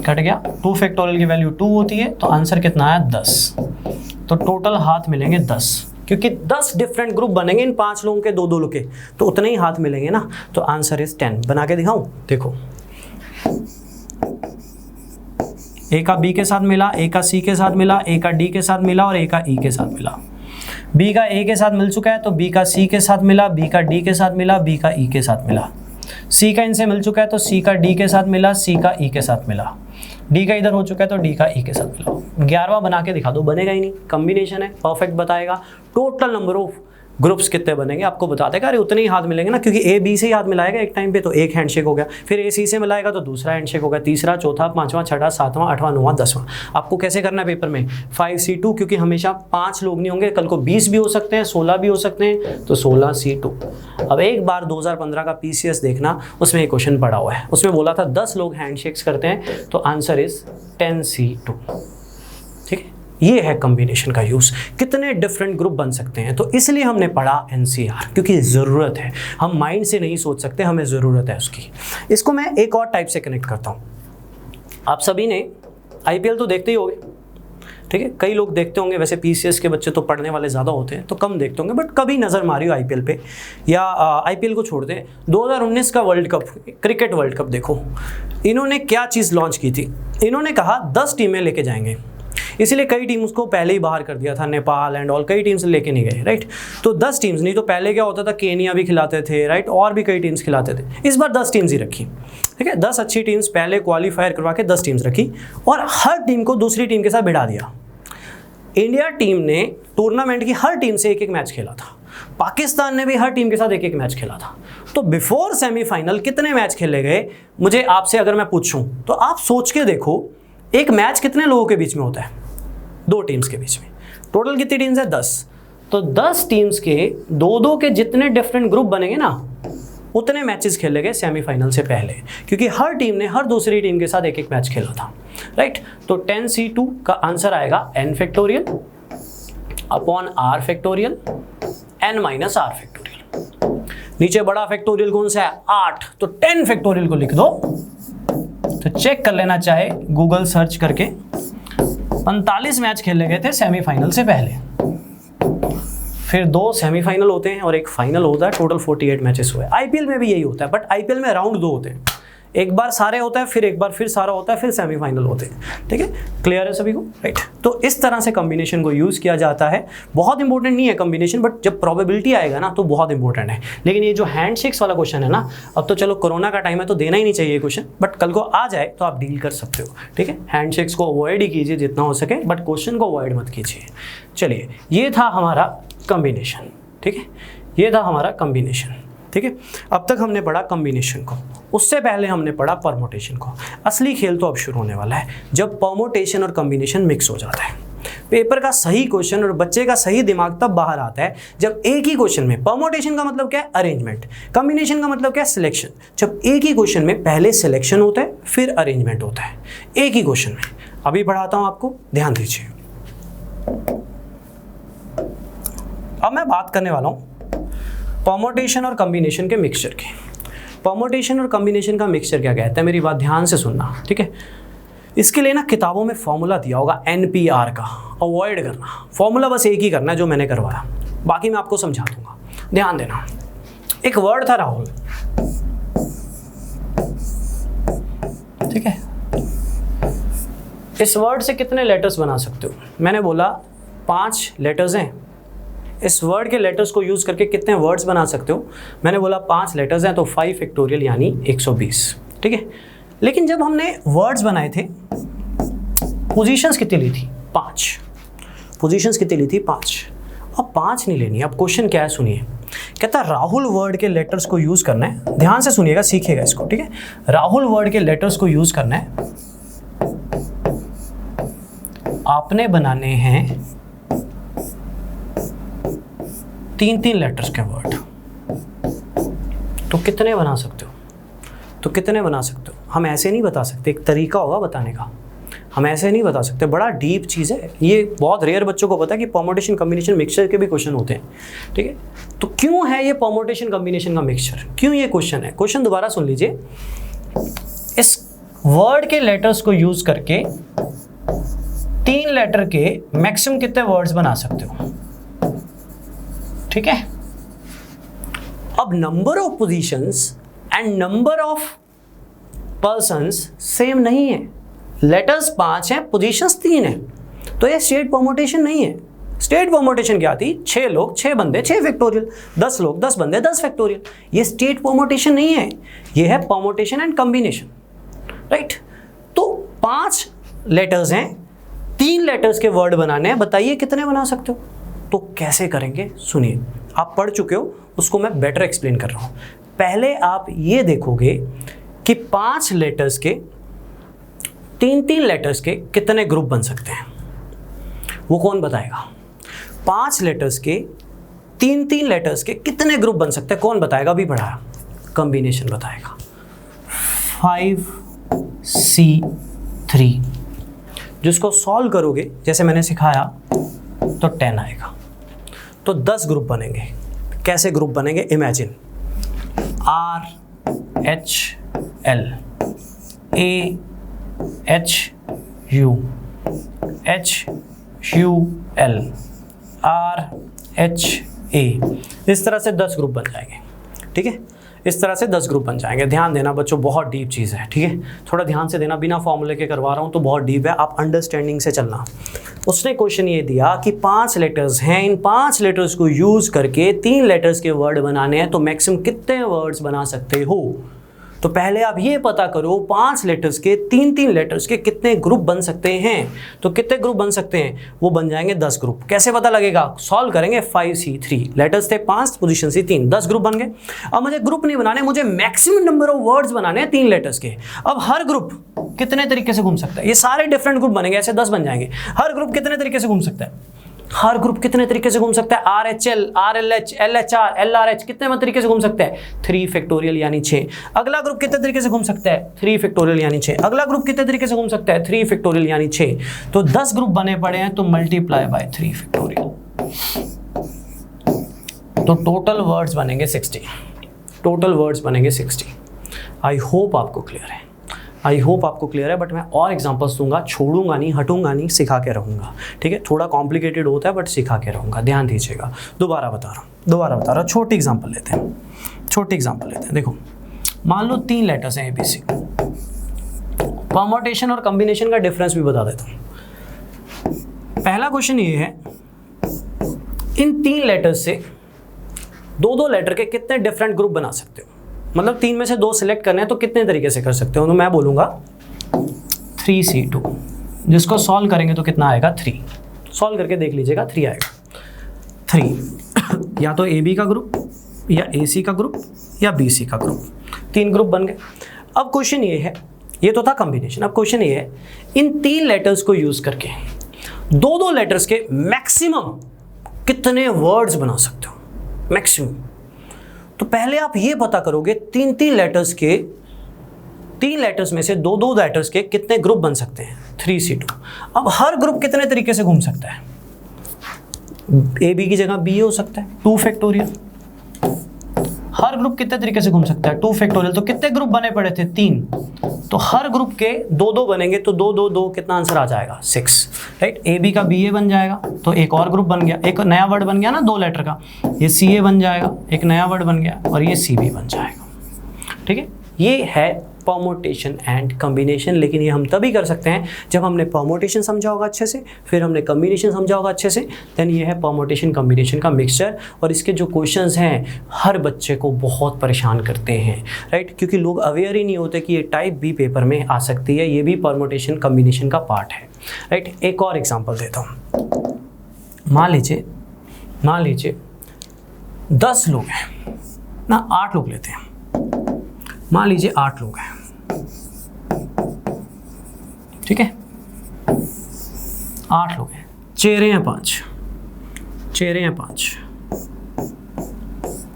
कट गया। 2 फैक्टोरियल की वैल्यू 2 होती है, तो आंसर कितना आया 10, तो टोटल हाथ मिलेंगे 10, क्योंकि 10 डिफरेंट ग्रुप बनेंगे इन 5 लोगों के 2-2 लोग के, तो उतने ही हाथ मिलेंगे ना। तो आंसर इज 10। बना के दिखाऊं, देखो, ए का बी के साथ मिला, ए का सी के साथ मिला, ए का डी के साथ मिला और ए का ई के साथ मिला। बी का ए के साथ मिल चुका है तो बी का सी के साथ मिला, बी का डी के साथ मिला, बी का ई के साथ मिला। सी का इनसे मिल चुका है तो सी का डी के साथ मिला, सी का ई के साथ मिला। डी का इधर हो चुका है तो डी का ई के साथ मिला। 11वां बना के दिखा दो, बनेगा ही नहीं, कॉम्बिनेशन है, परफेक्ट बताएगा। टोटल नंबर ऑफ ग्रुप्स कितने बनेंगे आपको बता देगा। अरे उतने ही हाथ मिलेंगे ना, क्योंकि ए बी से ही हाथ मिलाएगा एक टाइम पे, तो एक हैंडशेक हो गया, फिर ए सी से मिलाएगा तो दूसरा हैंडशेक होगा, तीसरा, चौथा, 5वां, 6वां, 7वां, 8वां, 9वां, 10वां। आपको कैसे करना है पेपर में 5C2, क्योंकि हमेशा 5 लोग नहीं होंगे, कल को 20 भी हो सकते हैं, 16 भी हो सकते हैं, तो 16C2। अब एक बार 2015 का PCS देखना, उसमें एक क्वेश्चन पड़ा हुआ है, उसमें बोला था 10 लोग हैंडशेक्स करते हैं, तो आंसर इज 10C2। ठीक है, ये है कॉम्बिनेशन का यूज़, कितने डिफरेंट ग्रुप बन सकते हैं। तो इसलिए हमने पढ़ा NCR, क्योंकि ज़रूरत है, हम माइंड से नहीं सोच सकते, हमें ज़रूरत है उसकी। इसको मैं एक और टाइप से कनेक्ट करता हूँ। आप सभी ने IPL तो देखते ही होंगे, ठीक है, कई लोग देखते होंगे, वैसे PCS के बच्चे तो पढ़ने वाले ज़्यादा होते हैं तो कम देखते होंगे, बट कभी नज़र मारी हो IPL पे, या IPL को छोड़ दें, 2019 का world cup, cricket world cup देखो, इन्होंने क्या चीज़ लॉन्च की थी। इन्होंने कहा 10 टीमें लेके जाएंगे, इसलिए कई टीम उसको पहले ही बाहर कर दिया था, नेपाल एंड ऑल, कई टीम्स लेके नहीं गए, राइट। तो 10 टीम्स, नहीं तो पहले क्या होता था, केनिया भी खिलाते थे, राइट, और भी कई टीम्स खिलाते थे। इस बार 10 टीम्स ही रखी, ठीक है, 10 अच्छी टीम्स पहले क्वालिफायर करवा के 10 टीम्स रखी, और हर टीम को दूसरी टीम के साथ भिड़ा दिया। इंडिया टीम ने टूर्नामेंट की हर टीम से एक एक मैच खेला था, पाकिस्तान ने भी हर टीम के साथ एक एक मैच खेला था। तो बिफोर सेमीफाइनल कितने मैच खेले गए, मुझे आपसे अगर मैं पूछूं तो आप सोच के देखो, एक मैच कितने लोगों के बीच में होता है, 2 टीम्स के बीच में। टोटल कितनी टीम्स है, 10। तो 10 टीम्स के 2-2 के जितने डिफरेंट ग्रुप बनेंगे ना, उतने मैचेस खेले गए सेमीफाइनल से पहले, क्योंकि हर टीम ने हर दूसरी टीम के साथ एक एक मैच खेला था, राइट। तो 10C2 का आंसर आएगा n factorial upon r factorial n minus r factorial. नीचे बड़ा फैक्टोरियल कौन सा है, 8, तो 10 फैक्टोरियल को लिख दो। तो चेक कर लेना चाहे गूगल सर्च करके, 45 मैच खेले गए थे सेमीफाइनल से पहले, फिर 2 सेमीफाइनल होते हैं और एक फाइनल होता है, टोटल 48 मैचेस हुए। आईपीएल में भी यही होता है, बट आईपीएल में राउंड 2 होते हैं, एक बार सारे होता है, फिर एक बार फिर सारा होता है, फिर सेमीफाइनल होते हैं, ठीक है। क्लियर है सभी को, राइट। तो इस तरह से कॉम्बिनेशन को यूज़ किया जाता है। बहुत इंपॉर्टेंट नहीं है कॉम्बिनेशन, बट जब प्रोबेबिलिटी आएगा ना तो बहुत इंपॉर्टेंट है। लेकिन ये जो हैंडशेक्स वाला क्वेश्चन है ना, अब तो चलो कोरोना का टाइम है तो देना ही नहीं चाहिए क्वेश्चन, बट कल को आ जाए तो आप डील कर सकते हो, ठीक है। हैंडशेक्स को अवॉइड ही कीजिए जितना हो सके, बट क्वेश्चन को अवॉइड मत कीजिए। चलिए, ये था हमारा कॉम्बिनेशन, ठीक है, ये था हमारा कॉम्बिनेशन, ठीक है। अब तक हमने पढ़ा कॉम्बिनेशन को, उससे पहले हमने पढ़ा परमुटेशन को। असली खेल तो अब शुरू होने वाला है, जब परमुटेशन और कॉम्बिनेशन मिक्स हो जाता है। पेपर का सही क्वेश्चन और बच्चे का सही दिमाग तब बाहर आता है जब एक ही क्वेश्चन में, परमुटेशन का मतलब क्या है, अरेंजमेंट, कॉम्बिनेशन का मतलब क्या है, सिलेक्शन। जब एक ही क्वेश्चन में पहले सिलेक्शन होता है फिर अरेंजमेंट होता है, एक ही क्वेश्चन में। अभी पढ़ाता हूं आपको, ध्यान दीजिए। अब मैं बात करने वाला हूं परमुटेशन और कॉम्बिनेशन के मिक्सचर की। परमुटेशन और कॉम्बिनेशन का मिक्सचर क्या कहता है, मेरी बात ध्यान से सुनना, ठीक है। इसके लिए ना किताबों में फॉर्मूला दिया होगा NPR का, अवॉइड करना। फॉर्मूला बस एक ही करना है जो मैंने करवाया, बाकी मैं आपको समझा दूंगा, ध्यान देना। एक वर्ड था राहुल, ठीक है। इस वर्ड से कितने लेटर्स बना सकते हो, मैंने बोला 5 लेटर्स हैं। इस वर्ड के लेटर्स को यूज़ करके कितने वर्ड्स बना सकते हो, मैंने बोला 5 लेटर्स हैं, तो 5 फैक्टोरियल यानी 120, ठीक है। लेकिन जब हमने वर्ड्स बनाए थे, पोजीशंस कितनी ली थी, 5। पोजीशंस कितनी ली थी, 5। अब 5 नहीं लेनी। अब क्वेश्चन क्या है सुनिए, कहता है राहुल वर्ड के लेटर्स को यूज़ करना है, ध्यान से सुनिएगा, सीखिएगा इसको, ठीक है। राहुल वर्ड के लेटर्स को यूज़ करना है, आपने बनाने हैं 3-3 लेटर्स के वर्ड। तो कितने बना सकते हो, तो कितने बना सकते हो, हम ऐसे नहीं बता सकते, एक तरीका होगा बताने का, हम ऐसे नहीं बता सकते, बड़ा डीप चीज़ है ये। बहुत रेयर बच्चों को पता है कि परमुटेशन कॉम्बिनेशन मिक्सचर के भी क्वेश्चन होते हैं, ठीक है। तो क्यों है ये परमुटेशन कॉम्बिनेशन का मिक्सचर, क्यों ये क्वेश्चन है। क्वेश्चन दोबारा सुन लीजिए, इस वर्ड के लेटर्स को यूज करके 3 लेटर के मैक्सिमम कितने वर्ड्स बना सकते हो, ठीक है। अब number of positions and number of persons same नहीं है। लेटर्स 5 हैं, पोजीशंस 3 हैं, तो ये स्टेट परमुटेशन नहीं है। स्टेट परमुटेशन क्या थी, 6 लोग 6 बंदे 6 फैक्टोरियल, 10 लोग 10 बंदे 10 फैक्टोरियल। ये स्टेट परमुटेशन नहीं है, ये है परमुटेशन एंड कॉम्बिनेशन, राइट। तो 5 लेटर्स हैं, 3 लेटर्स के वर्ड बनाने हैं, बताइए कितने बना सकते हो। तो कैसे करेंगे सुनिए, आप पढ़ चुके हो, उसको मैं बेटर एक्सप्लेन कर रहा हूँ। पहले आप ये देखोगे कि 5 लेटर्स के 3-3 लेटर्स के कितने ग्रुप बन सकते हैं, वो कौन बताएगा। 5 लेटर्स के 3-3 लेटर्स के कितने ग्रुप बन सकते हैं, कौन बताएगा, अभी पढ़ाया, कॉम्बिनेशन बताएगा। 5C3 जिसको सॉल्व करोगे जैसे मैंने सिखाया तो 10 आएगा। तो 10 ग्रुप बनेंगे। कैसे ग्रुप बनेंगे, imagine RHL, AHU, HUL, RHA, इस तरह से 10 ग्रुप बन जाएंगे, ठीक है। इस तरह से 10 ग्रुप बन जाएंगे। ध्यान देना बच्चों, बहुत डीप चीज़ है, ठीक है। थोड़ा ध्यान से देना, बिना फॉर्मूले के करवा रहा हूँ तो बहुत डीप है, आप अंडरस्टैंडिंग से चलना। उसने क्वेश्चन ये दिया कि 5 लेटर्स हैं, इन 5 लेटर्स को यूज़ करके 3 लेटर्स के वर्ड बनाने हैं, तो मैक्सिमम कितने वर्ड्स बना सकते हो। तो पहले आप ये पता करो 5 लेटर्स के 3-3 लेटर्स के कितने ग्रुप बन सकते हैं। तो कितने ग्रुप बन सकते हैं, वो बन जाएंगे 10 ग्रुप। कैसे पता लगेगा, सॉल्व करेंगे। 5C3 लेटर्स थे 5, पोजीशन सी 3, 10 ग्रुप बन गए। अब मुझे ग्रुप नहीं बनाने, मुझे मैक्सिमम नंबर ऑफ वर्ड्स बनाने हैं 3 लेटर्स के। अब हर ग्रुप कितने तरीके से घूम सकता है, ये सारे डिफरेंट ग्रुप बनेंगे, ऐसे 10 बन जाएंगे। हर ग्रुप कितने तरीके से घूम सकता है, हर ग्रुप कितने तरीके से घूम सकता है, RHL, RLH, LHR, LRH कितने तरीके से घूम सकता है, 3 फैक्टोरियल यानी 6। अगला ग्रुप कितने तरीके से घूम सकता है, 3 फैक्टोरियल यानी 6। अगला ग्रुप कितने तरीके से घूम सकता है, 3 फैक्टोरियल यानी 6। तो 10 ग्रुप बने पड़े हैं, तो मल्टीप्लाई बाय 3 फैक्टोरियल, तो टोटल वर्ड्स बनेंगे 60। टोटल वर्ड्स बनेंगे 60। आई होप आपको क्लियर है, आई होप आपको क्लियर है। बट मैं और एग्जांपल्स दूंगा, छोड़ूंगा नहीं, हटूंगा नहीं, सिखा के रहूंगा। ठीक है, थोड़ा कॉम्प्लिकेटेड होता है बट सिखा के रहूंगा, ध्यान दीजिएगा। दोबारा बता रहा हूँ। छोटी एग्जांपल लेते हैं। देखो, मान लो 3 लेटर्स हैं ABC। परम्यूटेशन और कॉम्बिनेशन का डिफरेंस भी बता देता हूँ। पहला क्वेश्चन ये है, इन 3 लेटर्स से 2-2 लेटर के कितने डिफरेंट ग्रुप बना सकते हो। मतलब 3 में से 2 सिलेक्ट करने हैं तो कितने तरीके से कर सकते हो। तो मैं बोलूँगा 3C2, जिसको सॉल्व करेंगे तो कितना आएगा, 3। सॉल्व करके देख लीजिएगा, 3 आएगा। 3 या तो AB का ग्रुप, या AC का ग्रुप, या BC का ग्रुप। 3 ग्रुप बन गए। अब क्वेश्चन ये है, ये तो था कॉम्बिनेशन। अब क्वेश्चन ये है, इन 3 लेटर्स को यूज़ करके 2-2 लेटर्स के मैक्सिमम कितने वर्ड्स बना सकते हो, मैक्सिमम। तो पहले आप ये पता करोगे 3-3 लेटर्स के, 3 लेटर्स में से 2-2 लेटर्स के कितने ग्रुप बन सकते हैं, 3C2। अब हर ग्रुप कितने तरीके से घूम सकता है, AB की जगह B हो सकता है, 2 फैक्टोरियल। हर ग्रुप कितने तरीके से घूम सकता है, 2 फैक्टोरियल। तो कितने ग्रुप बने पड़े थे, 3। तो हर ग्रुप के 2-2 बनेंगे, तो 2-2-2 कितना आंसर आ जाएगा, 6। राइट, AB का BA बन जाएगा, तो एक और ग्रुप बन गया, एक नया वर्ड बन गया ना 2 लेटर का। ये CA बन जाएगा, एक नया वर्ड बन गया, और ये CB बन जाएगा। ठीक है, ये है परम्यूटेशन एंड कॉम्बिनेशन। लेकिन ये हम तभी कर सकते हैं जब हमने परम्यूटेशन समझा होगा अच्छे से, फिर हमने कॉम्बिनेशन समझा होगा अच्छे से, देन ये है परम्यूटेशन कॉम्बिनेशन का मिक्सचर। और इसके जो क्वेश्चंस हैं हर बच्चे को बहुत परेशान करते हैं, राइट, क्योंकि लोग अवेयर ही नहीं होते कि ये टाइप B पेपर में आ सकती है, ये भी परम्यूटेशन कॉम्बिनेशन का पार्ट है, राइट। एक और एग्जाम्पल देता हूँ। मान लीजिए 10 लोग हैं ना, 8 लोग लेते हैं। मान लीजिए 8 लोग हैं, ठीक है, 8 लोग हैं, चेहरे हैं 5।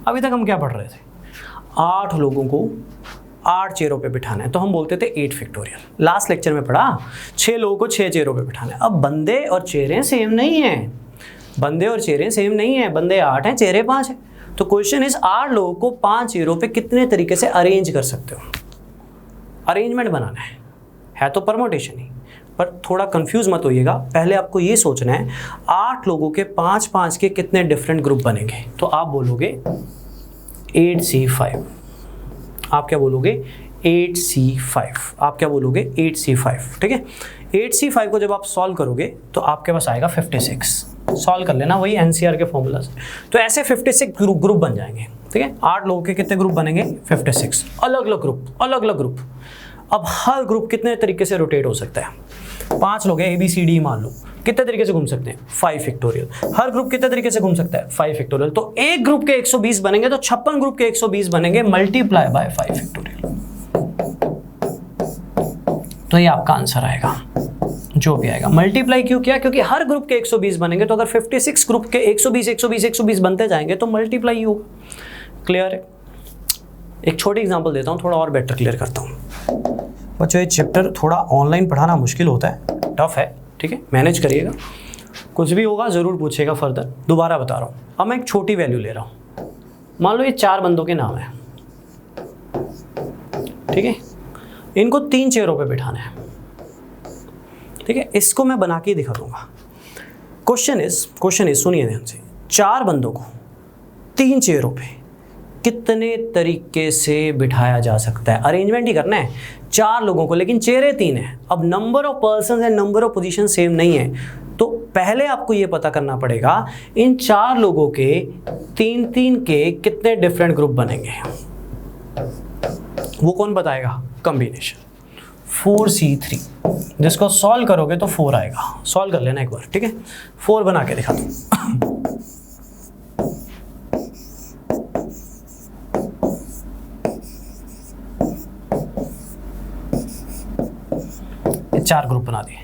अभी तक हम क्या पढ़ रहे थे, 8 लोगों को 8 चेयरों पे बिठाना है, तो हम बोलते थे 8 फैक्टोरियल। लास्ट लेक्चर में पढ़ा 6 लोगों को 6 चेयरों पे बिठाना है। अब बंदे और चेहरे सेम नहीं हैं, बंदे 8 हैं, चेहरे 5 हैं। तो क्वेश्चन इज 8 लोगों को 5 चेयरों पे कितने तरीके से अरेंज कर सकते हो। अरेंजमेंट बनाना है तो परम्यूटेशन ही, पर थोड़ा कंफ्यूज मत होइएगा। पहले आपको ये सोचना है 8 लोगों के 5-5 के कितने डिफरेंट ग्रुप बनेंगे। तो आप बोलोगे 8C5। आप क्या बोलोगे 8C5। आप क्या बोलोगे 8C5। ठीक है, 8C5 को जब आप सॉल्व करोगे तो आपके पास आएगा 56। सॉल्व कर लेना, वही NCR के फॉर्मूला से। तो ऐसे 56 ग्रुप बन जाएंगे। ठीक है, 8 लोगों के कितने ग्रुप बनेंगे, 56 अलग अलग ग्रुप। अब हर ग्रुप कितने तरीके से रोटेट हो सकता है। 5 लोग हैं, ABCD मान लो, कितने तरीके से घूम सकते हैं, 5 फैक्टोरियल। हर ग्रुप कितने तरीके से घूम सकता है, 5 फैक्टोरियल। तो एक ग्रुप के 120 बनेंगे, तो 56 ग्रुप के 120 बनेंगे, मल्टीप्लाई बाय 5 फैक्टोरियल। तो ये आपका आंसर आएगा, जो भी आएगा। मल्टीप्लाई क्यों किया, क्योंकि हर ग्रुप के 120 बनेंगे, तो अगर 56 ग्रुप के 120 बनते जाएंगे तो मल्टीप्लाई ही होगा। क्लियर है। एक छोटी एग्जांपल देता हूँ, थोड़ा और बेटर क्लियर करता हूँ। बच्चों ये चैप्टर थोड़ा ऑनलाइन पढ़ाना मुश्किल होता है, टफ है, ठीक है, मैनेज करिएगा। कुछ भी होगा ज़रूर पूछेगा फर्दर। दोबारा बता रहा हूँ, अब मैं एक छोटी वैल्यू ले रहा हूँ। मान लो ये 4 बंदों के नाम है, ठीक है, इनको 3 चेयरों पे बिठाना है। ठीक है, इसको मैं बना के दिखा दूंगा। क्वेश्चन इज सुनिए ध्यान से, 4 बंदों को 3 चेयरों पे कितने तरीके से बिठाया जा सकता है। अरेंजमेंट ही करना है 4 लोगों को, लेकिन चेहरे 3 हैं। अब number of person and number of position same नहीं है, तो पहले आपको ये पता करना पड़ेगा इन 4 लोगों के 3-3 के कितने डिफरेंट ग्रुप बनेंगे। वो कौन बताएगा? कॉम्बिनेशन 4C3, जिसको सॉल्व करोगे तो 4 आएगा। सॉल्व कर लेना एक बार, ठीक है। 4 बना के दिखा दो। 4 ग्रुप बना दिए।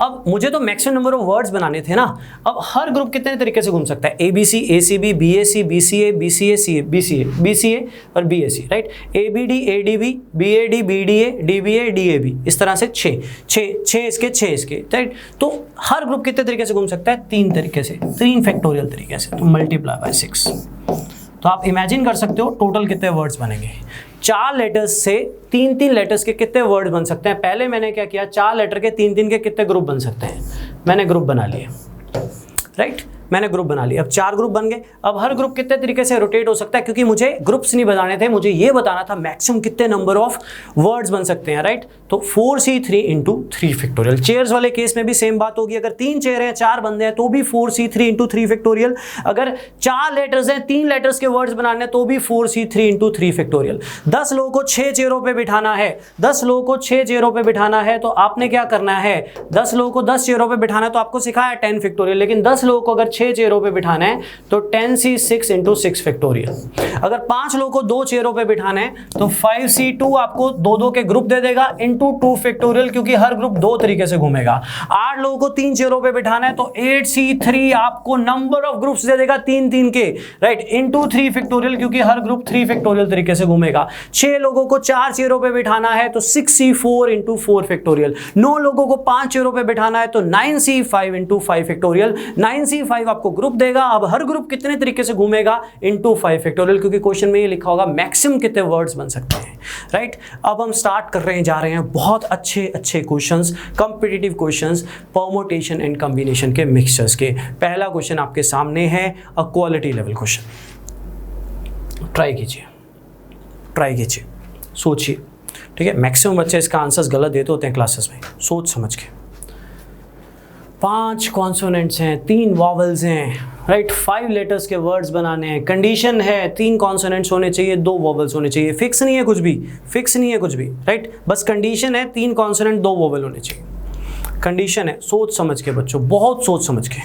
अब मुझे तो मैक्सिमम नंबर ऑफ वर्ड्स बनाने थे ना। अब हर ग्रुप कितने तरीके से घूम सकता है? ABC, ACB, BAC, BCA, BCA, BCA, BCA और BAC, right. ABD, ADB, BAD, BDA, DBA, DAB, इस तरह से 6 इसके, राइट। तो हर ग्रुप कितने तरीके से घूम सकता है? 3 तरीके से, 3 फैक्टोरियल तरीके से। तो मल्टीप्लाई बाय 6। तो आप इमेजिन कर सकते हो टोटल कितने वर्ड्स बनेंगे। 4 लेटर्स से 3 लेटर्स के कितने वर्ड बन सकते हैं? पहले मैंने क्या किया, 4 लेटर के 3 के कितने ग्रुप बन सकते हैं, मैंने ग्रुप बना लिए, राइट। मैंने ग्रुप बना लिया। अब 4 ग्रुप बन गए। अब हर ग्रुप कितने तरीके से रोटेट हो सकता है, क्योंकि मुझे ग्रुप्स नहीं बताने थे, मुझे ये बताना था मैक्सिमम कितने नंबर ऑफ वर्ड्स बन सकते हैं, राइट। तो 4C3 इंटू 3 फैक्टोरियल। चेयर्स वाले केस में भी सेम बात होगी। अगर 3 चेयर हैं, 4 बंदे हैं, तो भी 4C3 इंटू 3 फैक्टोरियल। अगर 4 लेटर्स हैं, 3 लेटर्स के वर्ड्स बनाने, तो भी 4C3 इंटू 3 फैक्टोरियल। 10 लोगों को 6 चेयरों पर बिठाना है, 10 लोगों को 6 चेयरों पर बिठाना है, तो आपने क्या करना है? 10 लोगों को 10 चेयरों पर बिठाना है, तो आपको सिखाया 10 फैक्टोरियल। लेकिन 10 लोगों को अगर 6 चेयरों पर बिठाना है तो 10C6 इंटू 6 फैक्टोरियल। अगर 5 लोगों को 2 चेयरों पे बिठाना है तो 5C2 आपको 2 के ग्रुप दे देगा इंटू 2 फैक्टोरियल, क्योंकि हर ग्रुप 2 तरीके से घूमेगा। 8 लोगों को 3 चेयरों पे बिठाना है तो 8C3 आपको नंबर ऑफ ग्रुप्स दे देगा 3 के, राइट, इंटू 3 फैक्टोरियल, क्योंकि हर ग्रुप 3 फैक्टोरियल तरीके से घूमेगा। 6 लोगों को 4 चेयरों पे बिठाना है तो 6C4 इंटू 4 फैक्टोरियल। 9 लोगों को 5 चेयरों पे बिठाना है तो 9C5 इंटू 5 फैक्टोरियल। 9C5 आपको ग्रुप देगा। अब हर ग्रुप कितने तरीके से घूमेगा? इंटू 5 फैक्टोरियल, क्योंकि क्वेश्चन में ये लिखा होगा मैक्सिमम कितने वर्ड्स बन सकते हैं, राइट। अब हम स्टार्ट कर रहे हैं, जा रहे हैं बहुत अच्छे questions, competitive questions, permutation and combination के मिक्सचर्स के। पहला क्वेश्चन आपके सामने है, a quality level question. Try कीजिए, सोचिए, ठीक है। मैक्सिमम बच्चे इसका आंसर्स गलत देते होते हैं क्लासेस में, सोच समझ के। 5 कॉन्सोनेंट्स हैं, 3 वॉवल्स हैं, राइट। 5 लेटर्स के वर्ड्स बनाने हैं। कंडीशन है 3 कॉन्सोनेंट्स होने चाहिए, 2 वॉवल्स होने चाहिए। फिक्स नहीं है कुछ भी, राइट। बस कंडीशन है 3 कॉन्सोनेंट 2 वॉवल होने चाहिए। कंडीशन है, सोच समझ के बच्चों, बहुत सोच समझ के,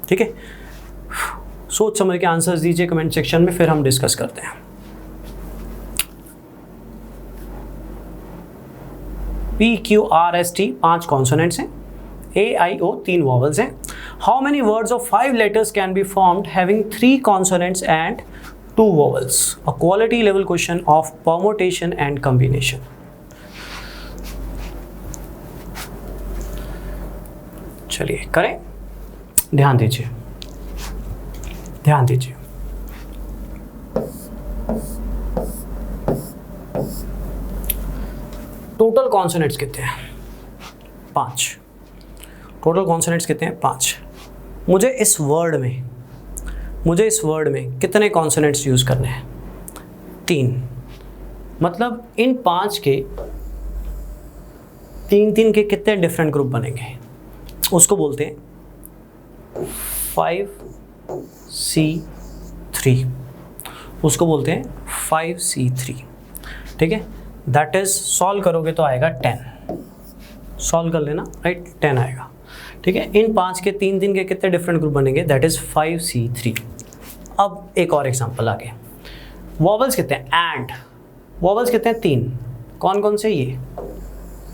ठीक है। सोच समझ के आंसर्स दीजिए कमेंट सेक्शन में, फिर हम डिस्कस करते हैं। PQRST 5 कॉन्सोनेंट्स हैं, AIO 3 vowels हैं। How many words of 5 letters can be formed having 3 consonants and 2 vowels? A quality level question of permutation and combination. चलिए करें, ध्यान दीजिए। टोटल कॉन्सोनेंट्स कितने हैं? 5। टोटल कॉन्सोनेंट्स कितने हैं? 5। मुझे इस वर्ड में कितने कॉन्सोनेंट्स यूज़ करने हैं? 3। मतलब इन 5 के 3 के कितने डिफरेंट ग्रुप बनेंगे? उसको बोलते हैं 5C3, उसको बोलते हैं 5C3, ठीक है। दैट इज, सॉल्व करोगे तो आएगा 10। सॉल्व कर लेना, राइट, 10 आएगा, ठीक है। इन 5 के 3 के कितने डिफरेंट ग्रुप बनेंगे? That is 5C3। अब एक और एग्जांपल आगे। वॉवल्स कितने हैं? एंड वॉवल्स कितने हैं? 3। कौन कौन से? ये।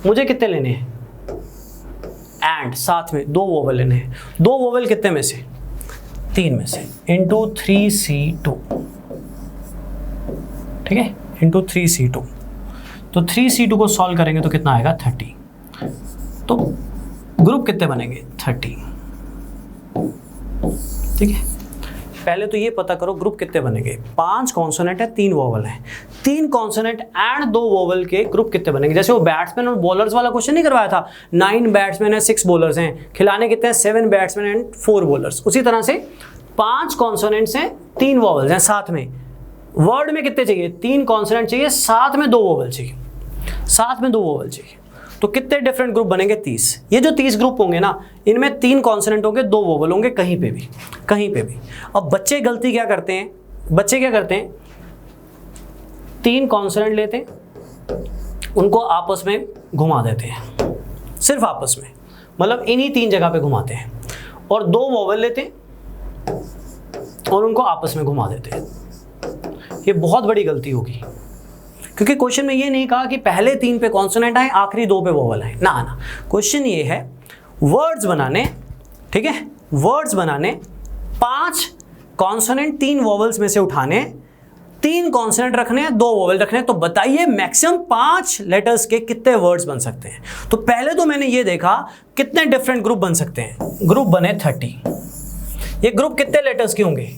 मुझे कितने लेने हैं? एंड साथ में 2 वॉवल लेने हैं। 2 वॉवल कितने में से? 3 में से, इंटू 3C2, ठीक है, इंटू 3C2। तो 3C2 को सॉल्व करेंगे तो कितना आएगा? 30। तो ग्रुप कितने बनेंगे? 30, ठीक है। पहले तो ये पता करो ग्रुप कितने बनेंगे। 5 कॉन्सोनेंट है, 3 वॉवल है। 3 कॉन्सोनेंट एंड 2 वॉवल के ग्रुप कितने बनेंगे? जैसे वो बैट्समैन और बॉलर्स वाला क्वेश्चन नहीं करवाया था, 9 बैट्समैन है, 6 बॉलर्स हैं, खिलाने कितने हैं? 7 बैट्समैन एंड 4 बॉलर्स। उसी तरह से 5 कॉन्सोनेंट्स हैं, 3 वॉवल्स हैं, साथ में वर्ड में कितने चाहिए? 3 कॉन्सोनेंट चाहिए, साथ में 2 वॉवल चाहिए, तो कितने डिफरेंट ग्रुप बनेंगे? 30। ये जो 30 ग्रुप होंगे ना, इनमें 3 कॉन्सोनेंट होंगे, 2 वोवल होंगे, कहीं पे भी। अब बच्चे गलती क्या करते हैं? 3 कॉन्सोनेंट लेते हैं, उनको आपस में घुमा देते हैं, सिर्फ आपस में, मतलब इन्हीं 3 जगह पे घुमाते हैं, और 2 वॉवेल लेते हैं और उनको आपस में घुमा देते हैं। ये बहुत बड़ी गलती होगी, क्योंकि क्वेश्चन में ये नहीं कहा कि पहले 3 पे कॉन्सोनेंट आए, आखिरी 2 पे वॉवेल आए, ना। क्वेश्चन ये है वर्ड्स बनाने, ठीक है, वर्ड्स बनाने 5 कॉन्सोनेंट 3 वॉवेल्स में से उठाने, 3 कॉन्सोनेंट रखने हैं, 2 वॉवेल रखने हैं। तो बताइए मैक्सिमम 5 लेटर्स के कितने वर्ड्स बन सकते हैं। तो पहले तो मैंने ये देखा कितने डिफरेंट ग्रुप बन सकते हैं। ग्रुप बने 30। ये ग्रुप कितने लेटर्स के होंगे?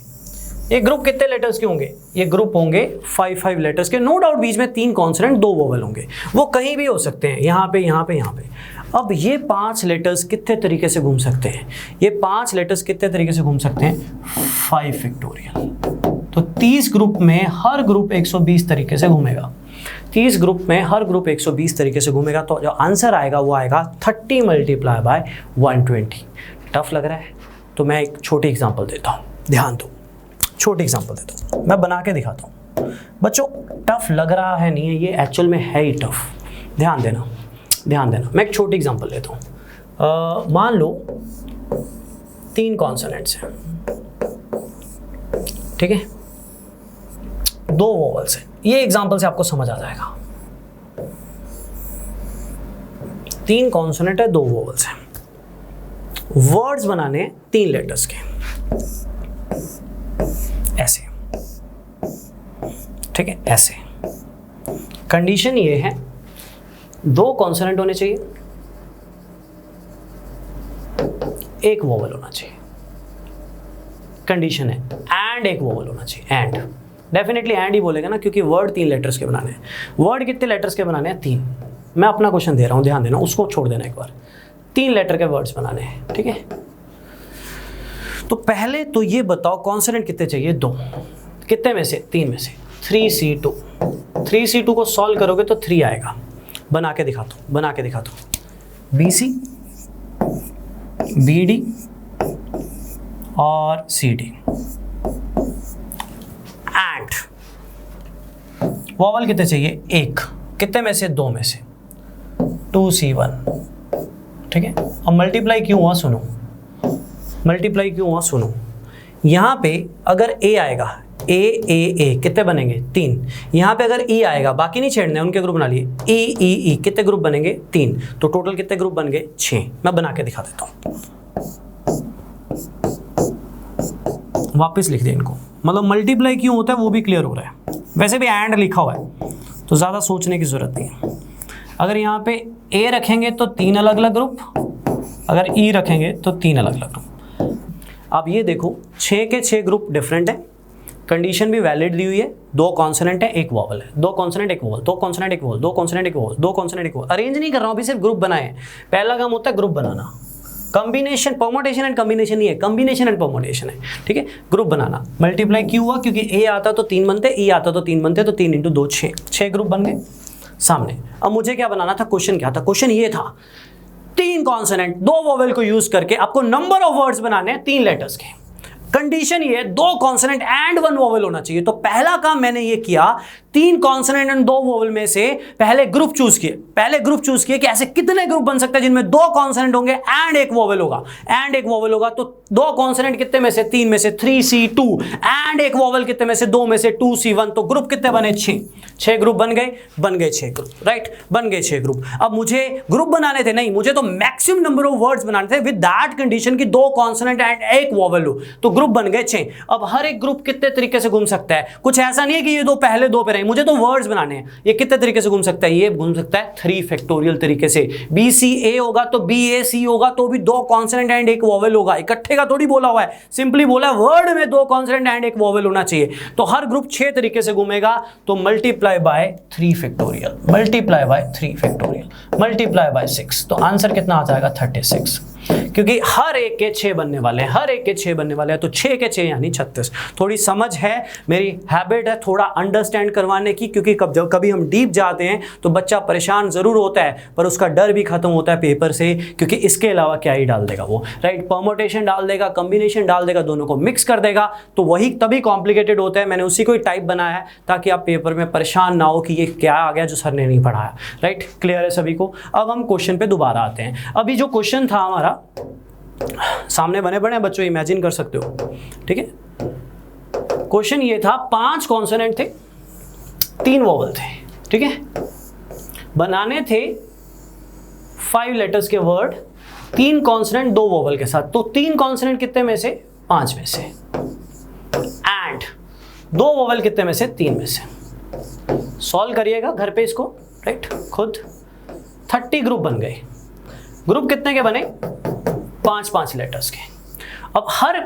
ये ग्रुप कितने लेटर्स के होंगे? ये ग्रुप होंगे 5 लेटर्स के। नो डाउट बीच में 3 कॉन्सोनेंट 2 वोवेल होंगे, वो कहीं भी हो सकते हैं, यहाँ पे यहाँ पे यहाँ पे। अब ये 5 लेटर्स कितने तरीके से घूम सकते हैं? ये 5 लेटर्स कितने तरीके से घूम सकते हैं? 5 फैक्टोरियल। तो 30 ग्रुप में हर ग्रुप 120 तरीके से घूमेगा। 30 ग्रुप में हर ग्रुप 120 तरीके से घूमेगा। तो जो आंसर आएगा वो आएगा 30 मल्टीप्लाई बाय 120। टफ लग रहा है तो मैं एक छोटी एग्जांपल देता हूँ, ध्यान दो। छोटी एग्जांपल देता हूँ, मैं बना के दिखाता हूँ। बच्चों टफ लग रहा है नहीं है, ये एक्चुअल में है ही टफ। ध्यान देना, ध्यान देना। मैं एक छोटी एग्जांपल देता हूँ। मान लो 3 कॉन्सोनेंट्स हैं, ठीक है, 2 वोवेल्स हैं। ये एग्जांपल से आपको समझ आ जाएगा। 3 कॉन्सोनेंट है, 2 वोवेल्स हैं। वर्ड्स बनाने 3 लेटर्स के, ऐसे, ठीक है, ऐसे। कंडीशन ये है 2 कॉन्सोनेंट होने चाहिए, 1 वोवेल होना चाहिए। कंडीशन है एंड 1 वोवेल होना चाहिए। एंड डेफिनेटली एंड ही बोलेगा ना, क्योंकि वर्ड 3 लेटर्स के बनाने हैं। वर्ड कितने लेटर्स के बनाने हैं? 3। मैं अपना क्वेश्चन दे रहा हूं, ध्यान देना, उसको छोड़ देना एक बार। 3 लेटर के वर्ड्स बनाने हैं, ठीक है। तो पहले तो ये बताओ कॉन्सोनेंट कितने चाहिए? 2। कितने में से? 3 में से। 3C2। 3C2 को सॉल्व करोगे तो 3 आएगा। बना के दिखाता हूँ, बना के दिखाता हूँ। BC, BD और CD। एंड वॉवल कितने चाहिए? 1। कितने में से? 2 में से। 2C1, ठीक है। अब मल्टीप्लाई क्यों हुआ सुनो, मल्टीप्लाई क्यों हुआ सुनो। यहाँ पे अगर A आएगा, A कितने बनेंगे? 3। यहाँ पे अगर E आएगा, बाकी नहीं छेड़ने, उनके ग्रुप बना लिए। E कितने ग्रुप बनेंगे? 3। तो टोटल कितने ग्रुप बन गए? 6। मैं बना के दिखा देता हूँ, वापस लिख दे इनको। मतलब मल्टीप्लाई क्यों होता है वो भी क्लियर हो रहा है। वैसे भी एंड लिखा हुआ है तो ज़्यादा सोचने की ज़रूरत नहीं है। अगर यहाँ पे A रखेंगे तो 3 अलग अलग ग्रुप, अगर E रखेंगे तो 3 अलग अलग ग्रुप। अब ये देखो 6 के 6 ग्रुप डिफरेंट है, कंडीशन भी वैलिड दी हुई है। 2 कॉन्सोनेंट है, 1 वॉवल है। 2 consonant 1 vowel, 2 consonant 1 vowel, 2 consonant 1 vowel, 2 consonant 1 vowel. Arrange नहीं कर रहा हूँ, अभी सिर्फ ग्रुप बनाए। पहला काम होता है group banana. Combination, permutation and combination नहीं है, कॉम्बिनेशन एंड परमुटेशन है, ठीक है। ग्रुप बनाना। मल्टीप्लाई क्यों हुआ? क्योंकि A आता तो 3 बनते, E आता तो 3 बनते, तो 3 × 2 6 ग्रुप बन गए सामने। अब मुझे क्या बनाना था? क्वेश्चन क्या था? क्वेश्चन ये था 3 कॉन्सोनेंट 2 वोवेल को यूज करके आपको नंबर ऑफ वर्ड्स बनाने हैं 3 लेटर्स के। कंडीशन ये 2 कॉन्सोनेंट एंड 1 वोवेल होना चाहिए। तो पहला काम मैंने ये किया, 3 कॉन्सोनेंट एंड 2 वोवेल में से पहले ग्रुप चूज किए। पहले ग्रुप चूज किए कि ऐसे कितने ग्रुप बन सकते हैं जिनमें 2 कॉन्सोनेंट होंगे एंड 1 वोवेल होगा। एंड 1 वोवेल होगा तो 2 कॉन्सोनेंट कितने में से? 3 में से। 3C2 एंड 1 वोवेल कितने में से? 2 में से। 2C1। तो ग्रुप कितने बने? 6 ग्रुप बन गए 6 ग्रुप, राइट, बन गए 6 ग्रुप। अब मुझे ग्रुप बनाने थे नहीं, मुझे तो मैक्सिमम नंबर ऑफ वर्ड्स बनाने थे विद दैट कंडीशन की 2 कॉन्सोनेंट एंड 1 वोवेल हो। तो ग्रुप बन गए 6। अब हर एक ग्रुप कितने तरीके से घूम सकता है? कुछ ऐसा नहीं है कि ये 2 पहले 2 पे रहे, मुझे तो वर्ड्स बनाने हैं। ये कितने तरीके से घूम सकता है? ये घूम सकता है 3 फैक्टोरियल तरीके से। BCA होगा तो BAC होगा तो भी 2 कॉन्सोनेंट एंड 1 वोवेल होगा। इकट्ठे का थोड़ी बोला हुआ है, सिंपली बोला है वर्ड में 2 कॉन्सोनेंट एंड 1 वोवेल होना चाहिए। तो हर ग्रुप 6 तरीके से घूमेगा। तो multiply by 3 factorial, multiply bye 3 factorial, multiply bye 6। तो आंसर कितना आ जाएगा? 36। क्योंकि हर एक के 6 बनने वाले हैं, हर एक के 6 बनने वाले हैं, तो 6 के 6 यानी 36। थोड़ी समझ है, मेरी हैबिट है थोड़ा अंडरस्टैंड करवाने की, क्योंकि जब कभी हम डीप जाते हैं तो बच्चा परेशान ज़रूर होता है, पर उसका डर भी खत्म होता है पेपर से, क्योंकि इसके अलावा क्या ही डाल देगा वो, राइट। परम्यूटेशन डाल देगा, कॉम्बिनेशन डाल देगा, दोनों को मिक्स कर देगा, तो वही तभी कॉम्प्लिकेटेड होता है। मैंने उसी को ही टाइप बनाया है ताकि आप पेपर में परेशान ना हो कि ये क्या आ गया जो सर ने नहीं पढ़ाया, राइट। क्लियर है सभी को। अब हम क्वेश्चन पे दोबारा आते हैं। अभी जो क्वेश्चन था हमारा, सामने बने बड़े बच्चों इमेजिन कर सकते हो, ठीक है। क्वेश्चन ये था, 5 कॉन्सोनेंट थे, 3 वोवल थे, ठीक है। बनाने थे 5 लेटर्स के वर्ड, 3 कॉन्सोनेंट 2 वोवल के साथ। तो 3 कॉन्सोनेंट कितने में से? 5 में से, एंड 2 वोवल कितने में से? 3 में से। सॉल्व करिएगा घर पे इसको, राइट, खुद। 30 ग्रुप बन गए। ग्रुप कितने के बने? 5-5 लेटर्स के। अब हर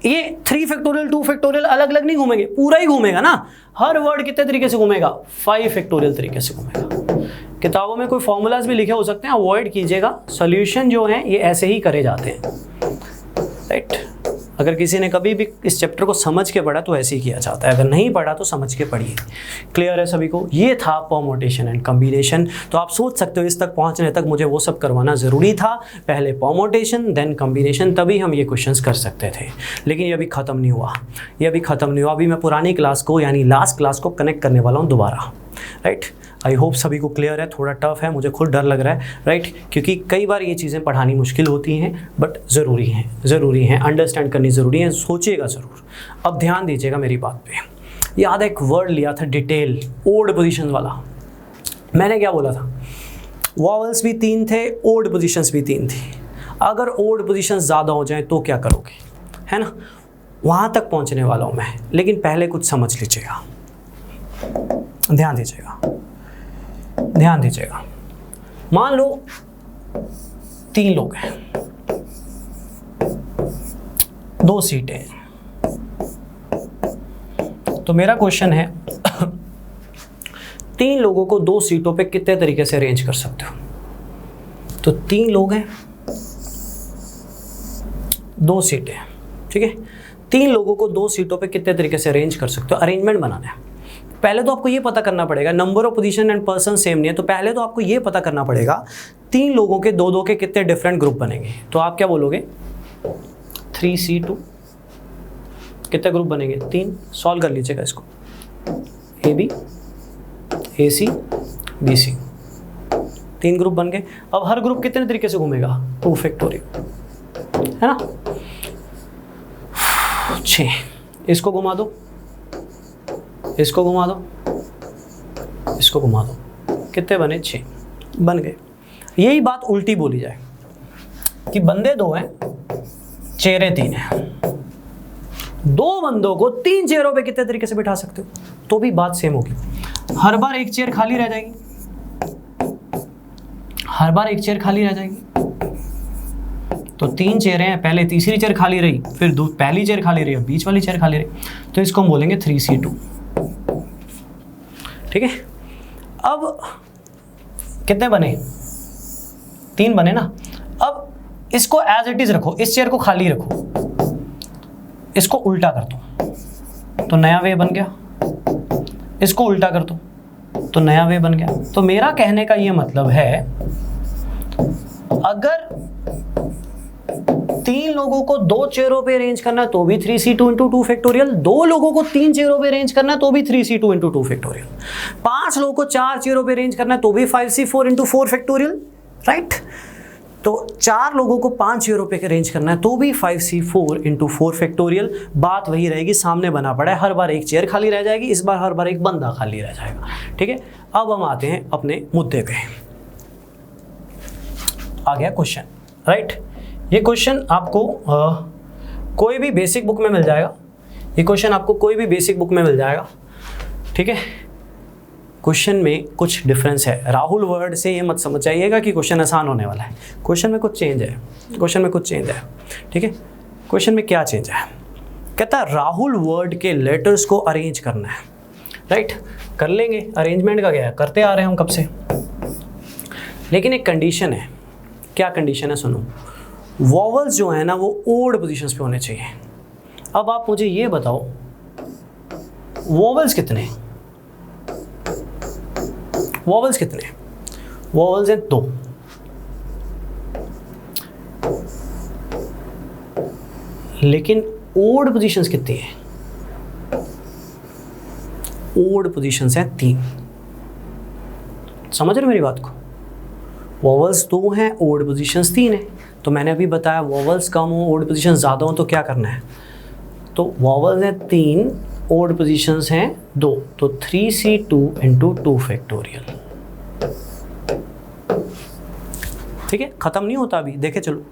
ये 3 फैक्टोरियल 2 फैक्टोरियल अलग अलग नहीं घूमेंगे, पूरा ही घूमेगा ना। हर वर्ड कितने तरीके से घूमेगा? 5 फैक्टोरियल तरीके से घूमेगा। किताबों में कोई फॉर्मूलाज भी लिखे हो सकते हैं, अवॉइड कीजिएगा। सॉल्यूशन जो है ये ऐसे ही करे जाते हैं, राइट। अगर किसी ने कभी भी इस चैप्टर को समझ के पढ़ा तो ऐसे ही किया जाता है, अगर नहीं पढ़ा तो समझ के पढ़िए। क्लियर है सभी को? ये था परम्यूटेशन एंड कॉम्बिनेशन। तो आप सोच सकते हो इस तक पहुंचने तक मुझे वो सब करवाना ज़रूरी था, पहले परम्यूटेशन देन कॉम्बिनेशन, तभी हम ये क्वेश्चंस कर सकते थे। लेकिन ये अभी ख़त्म नहीं हुआ, ये अभी ख़त्म नहीं हुआ। अभी मैं पुरानी क्लास को यानी लास्ट क्लास को कनेक्ट करने वाला हूँ दोबारा, राइट। आई होप सभी को क्लियर है। थोड़ा टफ है, मुझे खुद डर लग रहा है, राइट, क्योंकि कई बार ये चीज़ें पढ़ानी मुश्किल होती हैं, बट ज़रूरी हैं, अंडरस्टैंड करनी ज़रूरी है। सोचिएगा ज़रूर। अब ध्यान दीजिएगा मेरी बात पे। याद है एक वर्ड लिया था डिटेल, ओड पोजीशन वाला। मैंने क्या बोला था? वॉवल्स भी 3 थे, ओड पोजीशंस भी 3 थी। अगर ओड पोजीशंस ज़्यादा हो जाएं तो क्या करोगे, है ना? वहाँ तक पहुँचने वाला हूँ मैं, लेकिन पहले कुछ समझ लीजिएगा, ध्यान दीजिएगा। मान लो 3 लोग हैं, 2 सीटें हैं। तो मेरा क्वेश्चन है 3 लोगों को 2 सीटों पे कितने तरीके से अरेंज कर सकते हो? तो 3 लोग हैं, 2 सीटें, ठीक है। 3 लोगों को 2 सीटों पे कितने तरीके से अरेंज कर सकते हो? अरेंजमेंट बनाना है। पहले तो आपको ये पता करना पड़ेगा, number of position and person same नहीं है, तो पहले तो आपको ये पता करना पड़ेगा 3 लोगों के 2-2 के कितने डिफरेंट ग्रुप बनेंगे। तो आप क्या बोलोगे? 3C2 कितने ग्रुप बनेंगे? 3। सॉल्व कर लीजिएगा इसको। AB, AC, BC, 3 ग्रुप बन गए। अब हर ग्रुप कितने तरीके से घूमेगा? 2 फैक्टोरियल, है ना। 6। इसको घुमा दो, इसको घुमा दो, इसको घुमा दो, कितने बने? 6 बन गए। यही बात उल्टी बोली जाए कि बंदे 2 हैं, चेहरे 3 हैं। 2 बंदों को 3 चेयरों पे कितने तरीके से बिठा सकते हो? तो भी बात सेम होगी। हर बार एक चेयर खाली रह जाएगी, हर बार एक चेयर खाली रह जाएगी। तो 3 चेयरें हैं, पहले तीसरी चेयर खाली रही, फिर पहली चेयर खाली रही, बीच वाली चेयर खाली रही, तो इसको हम बोलेंगे 3C2, ठीक है। अब कितने बने? 3 बने ना। अब इसको एज इट इज रखो, इस चेयर को खाली रखो, इसको उल्टा कर दो तो नया वे बन गया, इसको उल्टा कर दो तो नया वे बन गया। तो मेरा कहने का ये मतलब है, अगर 3 लोगों को 2 चेयरों पे अरेंज करना है तो भी 3C2 इंटू 2 फैक्टोरियल, 2 लोगों को 3 चेयरों पे अरेंज करना है तो भी 3C2 इंटू 2 फैक्टोरियल, 5 लोगों को 4 चेयरों पे अरेंज करना है तो भी 5C4 इंटू 4 फैक्टोरियल, राइट। तो 4 लोगों को 5 चेयरों पे अरेंज करना है तो भी 5C4 इंटू 4 फैक्टोरियल। बात वही रहेगी, सामने बना पड़ा है, हर बार एक चेयर खाली रह जाएगी, इस बार हर बार एक बंदा खाली रह जाएगा, ठीक है। अब हम आते हैं अपने मुद्दे पे। आ गया क्वेश्चन, राइट। ये क्वेश्चन आपको कोई भी बेसिक बुक में मिल जाएगा, ये क्वेश्चन आपको कोई भी बेसिक बुक में मिल जाएगा, ठीक है। क्वेश्चन में कुछ डिफरेंस है, राहुल वर्ड से ये मत समझ जाइएगा कि क्वेश्चन आसान होने वाला है। क्वेश्चन में कुछ चेंज है, क्वेश्चन में कुछ चेंज है, ठीक है। क्वेश्चन में क्या चेंज है? कहता है राहुल वर्ड के लेटर्स को अरेंज करना है, राइट। कर लेंगे, अरेंजमेंट का क्या है, करते आ रहे हैं हम कब से। लेकिन एक कंडीशन है। क्या कंडीशन है? सुनो, वॉवल्स जो है ना वो ओड पोजीशंस पे होने चाहिए। अब आप मुझे ये बताओ वॉवल्स कितने, वॉवल्स कितने, वॉवल्स हैं 2। लेकिन ओड पोजीशंस कितनी है, ओड पोजीशंस हैं 3। समझ रहे हो मेरी बात को? वॉवल्स 2 हैं, ओड पोजीशंस 3 है। तो मैंने अभी बताया वॉवल्स कम हो ओड पोजीशंस ज़्यादा हो तो क्या करना है, तो वॉवल्स हैं 3, ओड पोजीशंस हैं 2, तो 3c2 इंटू 2 फैक्टोरियल। ठीक है, ख़त्म नहीं होता अभी, देखे चलो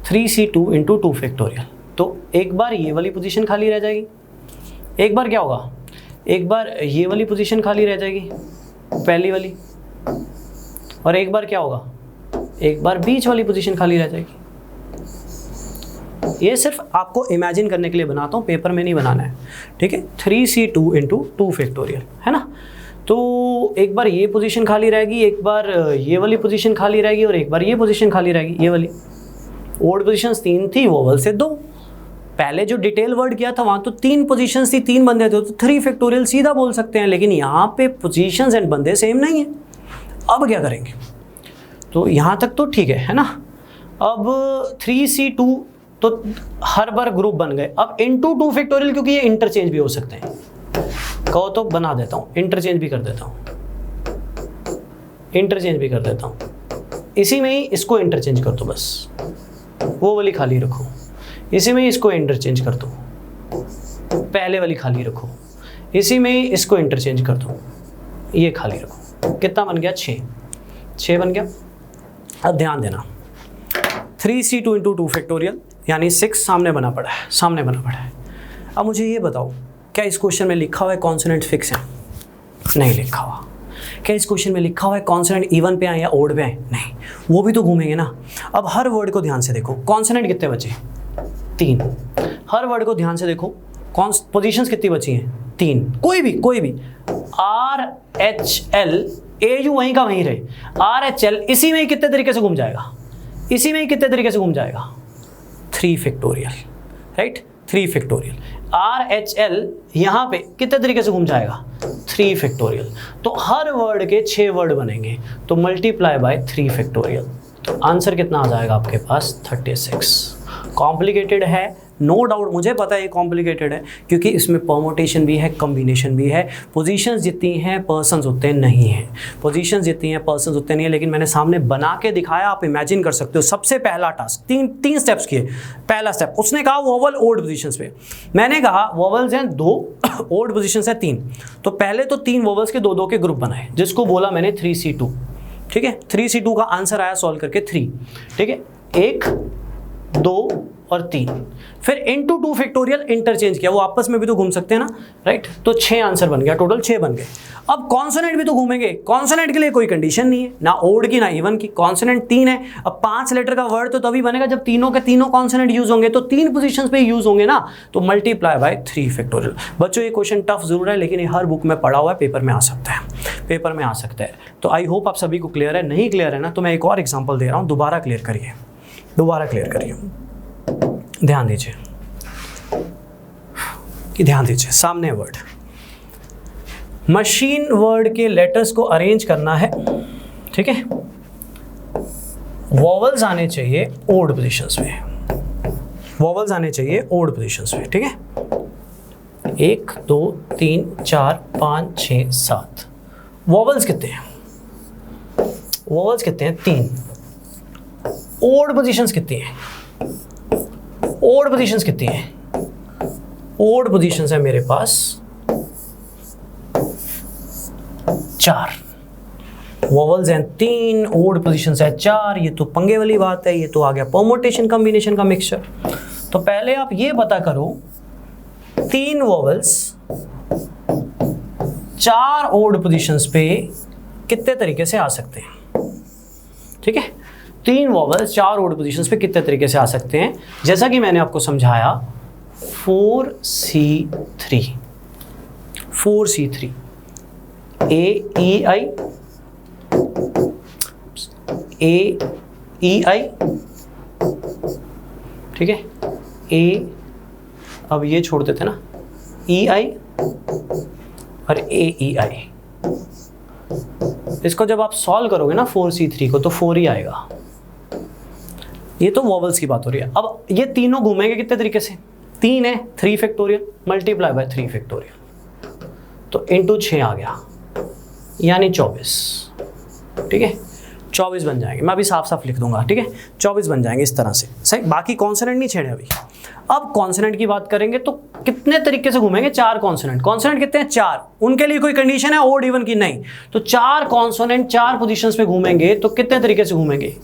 3c2 इंटू 2 फैक्टोरियल। तो एक बार ये वाली पोजीशन खाली रह जाएगी, एक बार क्या होगा, एक बार ये वाली पोजीशन खाली रह जाएगी पहली वाली, और एक बार क्या होगा, एक बार बीच वाली पोजीशन खाली रह जाएगी। ये सिर्फ आपको इमेजिन करने के लिए बनाता हूँ, पेपर में नहीं बनाना है। ठीक है, 3c2 इंटू 2 फैक्टोरियल है ना। तो एक बार ये पोजीशन खाली रहेगी, एक बार ये वाली पोजीशन खाली रहेगी, और एक बार ये पोजीशन खाली रहेगी, ये वाली। ओड पोजीशंस 3 थी, वोवल से 2। पहले जो डिटेल वर्ड किया था वहाँ तो 3 पोजीशंस थी, 3 बंदे थे, तो 3 फैक्टोरियल सीधा बोल सकते हैं। लेकिन यहाँ पे पोजीशंस एंड बंदे सेम नहीं है। अब क्या करेंगे, तो यहाँ तक तो ठीक है ना। अब 3c2 तो हर बार ग्रुप बन गए। अब इंटू 2 फैक्टोरियल, क्योंकि ये इंटरचेंज भी हो सकते हैं, कहो तो बना देता हूँ, इंटरचेंज भी कर देता हूँ, इंटरचेंज भी कर देता हूँ। इसी में ही इसको इंटरचेंज कर दो, बस वो वाली खाली रखो। इसी में ही इसको इंटरचेंज कर दो, पहले वाली खाली रखो। इसी में ही इसको इंटरचेंज कर दो, ये खाली रखो। कितना बन गया, 6 बन गया। अब ध्यान देना 3c2 इंटू 2 फैक्टोरियल यानी 6 सामने बना पड़ा है, सामने बना पड़ा है। अब मुझे ये बताओ, क्या इस क्वेश्चन में लिखा हुआ है कॉन्सोनेंट फिक्स है? नहीं लिखा हुआ। क्या इस क्वेश्चन में लिखा हुआ है कॉन्सोनेंट इवन पे आए या ओड पे आए? नहीं, वो भी तो घूमेंगे ना। अब हर वर्ड को ध्यान से देखो, कॉन्सोनेंट कितने बचे, 3। हर वर्ड को ध्यान से देखो, पोजीशंस कितनी बची हैं, 3। कोई भी RHL AU वहीं का वहीं रहे। RHL इसी में ही कितने तरीके से घूम जाएगा, इसी में ही कितने तरीके से घूम जाएगा, 3 फैक्टोरियल, राइट, 3 फैक्टोरियल। RHL यहाँ पे कितने तरीके से घूम जाएगा, 3 फैक्टोरियल। तो हर वर्ड के 6 वर्ड बनेंगे, तो मल्टीप्लाई बाय 3 फैक्टोरियल। तो आंसर कितना आ जाएगा आपके पास, 36। कॉम्प्लिकेटेड है, नो डाउट, मुझे पता है ये कॉम्प्लिकेटेड है, क्योंकि इसमें परमुटेशन भी है, कम्बिनेशन भी है। पोजीशंस जितनी हैं पर्सन्स उतने नहीं हैं, पोजीशंस जितनी हैं पर्सन्स उतने नहीं है। लेकिन मैंने सामने बना के दिखाया, आप इमेजिन कर सकते हो। सबसे पहला टास्क, तीन स्टेप्स किए। पहला स्टेप, उसने कहा वोवल ओड पोजीशंस पे, मैंने कहा वोवल्स हैं 2, ओड पोजीशंस हैं 3। तो पहले तो 3 वोवल्स के 2-2 के ग्रुप बनाए, जिसको बोला मैंने 3c2। ठीक है, 3c2 का आंसर आया सॉल्व करके 3। ठीक है, 1, 2 और 3। फिर इंटू 2 फैक्टोरियल इंटरचेंज किया, वो आपस में भी तो घूम सकते हैं ना, राइट। तो 6 आंसर बन गया, टोटल 6 बन गए। अब कॉन्सोनेंट भी तो घूमेंगे, कॉन्सोनेंट के लिए कोई कंडीशन नहीं है, ना ओड की ना इवन की। कॉन्सोनेंट 3 है। अब 5 लेटर का वर्ड तो तभी बनेगा जब तीनों के तीनों कॉन्सोनेंट यूज होंगे, तो 3 पोजीशंस पे यूज होंगे ना, तो मल्टीप्लाई बाय 3 फैक्टोरियल। बच्चों ये क्वेश्चन टफ जरूर है, लेकिन ये हर बुक में पढ़ा हुआ है, पेपर में आ सकता है, पेपर में आ सकता है। तो आई होप आप सभी को क्लियर है। नहीं क्लियर है ना, तो मैं एक और एग्जाम्पल दे रहा हूँ, दोबारा क्लियर करिए, दोबारा क्लियर करिए। ध्यान दीजिए कि ध्यान दीजिए, सामने वर्ड, मशीन वर्ड के लेटर्स को अरेंज करना है। ठीक है, वॉवल्स आने चाहिए ओड पोजीशंस में, वॉवल्स आने चाहिए ओड पोजीशंस में। ठीक है, 1 2 3 4 5 6 7 वॉवल्स कितने हैं, वॉवल्स कितने हैं, 3। ओड पोजीशंस कितनी हैं, ओड पोजीशंस कितनी हैं, ओड पोजीशंस है मेरे पास 4। वॉवल्स हैं 3, ओड पोजीशंस है 4। ये तो पंगे वाली बात है, ये तो आ गया परमुटेशन कॉम्बिनेशन का मिक्सचर। तो पहले आप ये पता करो, 3 वॉवल्स 4 ओड पोजीशंस पे कितने तरीके से आ सकते हैं। ठीक है, 3 वॉवल्स 4 ओड पोजीशंस पे कितने तरीके से आ सकते हैं, जैसा कि मैंने आपको समझाया 4c3 AEI AEI ठीक है, ए, अब ये छोड़ देते ना, ई आई और ए ई आई। इसको जब आप सॉल्व करोगे ना 4C3 को तो 4 ही आएगा। ये तो वॉवल्स की बात हो रही है। अब ये तीनों घूमेंगे कितने तरीके से, 3 है, 3 फैक्टोरियल मल्टीप्लाई बाय 3 फैक्टोरियल, तो इंटू 6 आ गया, यानी 24। ठीक है, 24 बन जाएंगे। मैं अभी साफ साफ लिख दूंगा, ठीक है, 24 बन जाएंगे इस तरह से। सही, बाकी कॉन्सोनेंट नहीं छेड़े अभी। अब कॉन्सोनेंट की बात करेंगे तो कितने तरीके से घूमेंगे, 4 कॉन्सोनेंट। कॉन्सोनेंट कितने हैं, 4। उनके लिए कोई कंडीशन है ओड इवन की, नहीं। तो 4 कॉन्सोनेंट 4 पोजीशंस पे घूमेंगे तो कितने तरीके से घूमेंगे,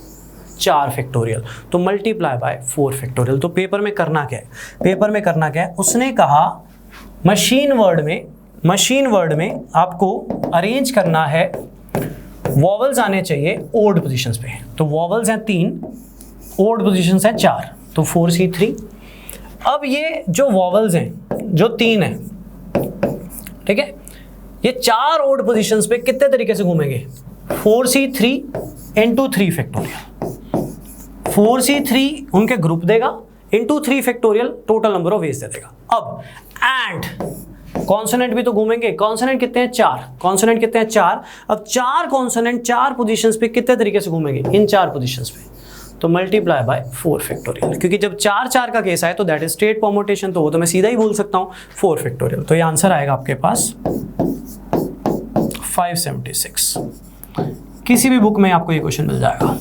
4 फैक्टोरियल, तो मल्टीप्लाई बाय 4 फैक्टोरियल। तो पेपर में करना क्या है, पेपर में करना क्या है, उसने कहा मशीन वर्ड में आपको अरेंज करना है, वॉवल्स आने चाहिए ओड पोजीशंस पे। तो वॉवल्स हैं 3, ओड पोजीशंस हैं 4, तो 4C3। अब ये जो वॉवल्स हैं जो 3 हैं, ठीक है, ये 4 ओड पोजीशंस पे कितने तरीके से घूमेंगे, 4C3 इंटू 3 फैक्टोरियल। 4C3 उनके ग्रुप देगा, into 3 factorial total number of veg दे देगा। अब एंड कॉन्सोनेंट भी तो घूमेंगे, कॉन्सोनेंट कितने हैं, 4, कॉन्सोनेंट कितने हैं, 4। अब 4 कॉन्सोनेंट 4 पोजीशंस पे कितने तरीके से घूमेंगे, इन 4 पोजीशंस पे, तो मल्टीप्लाई बाय 4 फैक्टोरियल। क्योंकि जब 4 का केस आए तो दैट इज स्ट्रेट परमुटेशन, तो वो तो मैं सीधा ही बोल सकता हूँ 4 फैक्टोरियल। तो ये आंसर आएगा आपके पास 576। किसी भी बुक में आपको ये क्वेश्चन मिल जाएगा,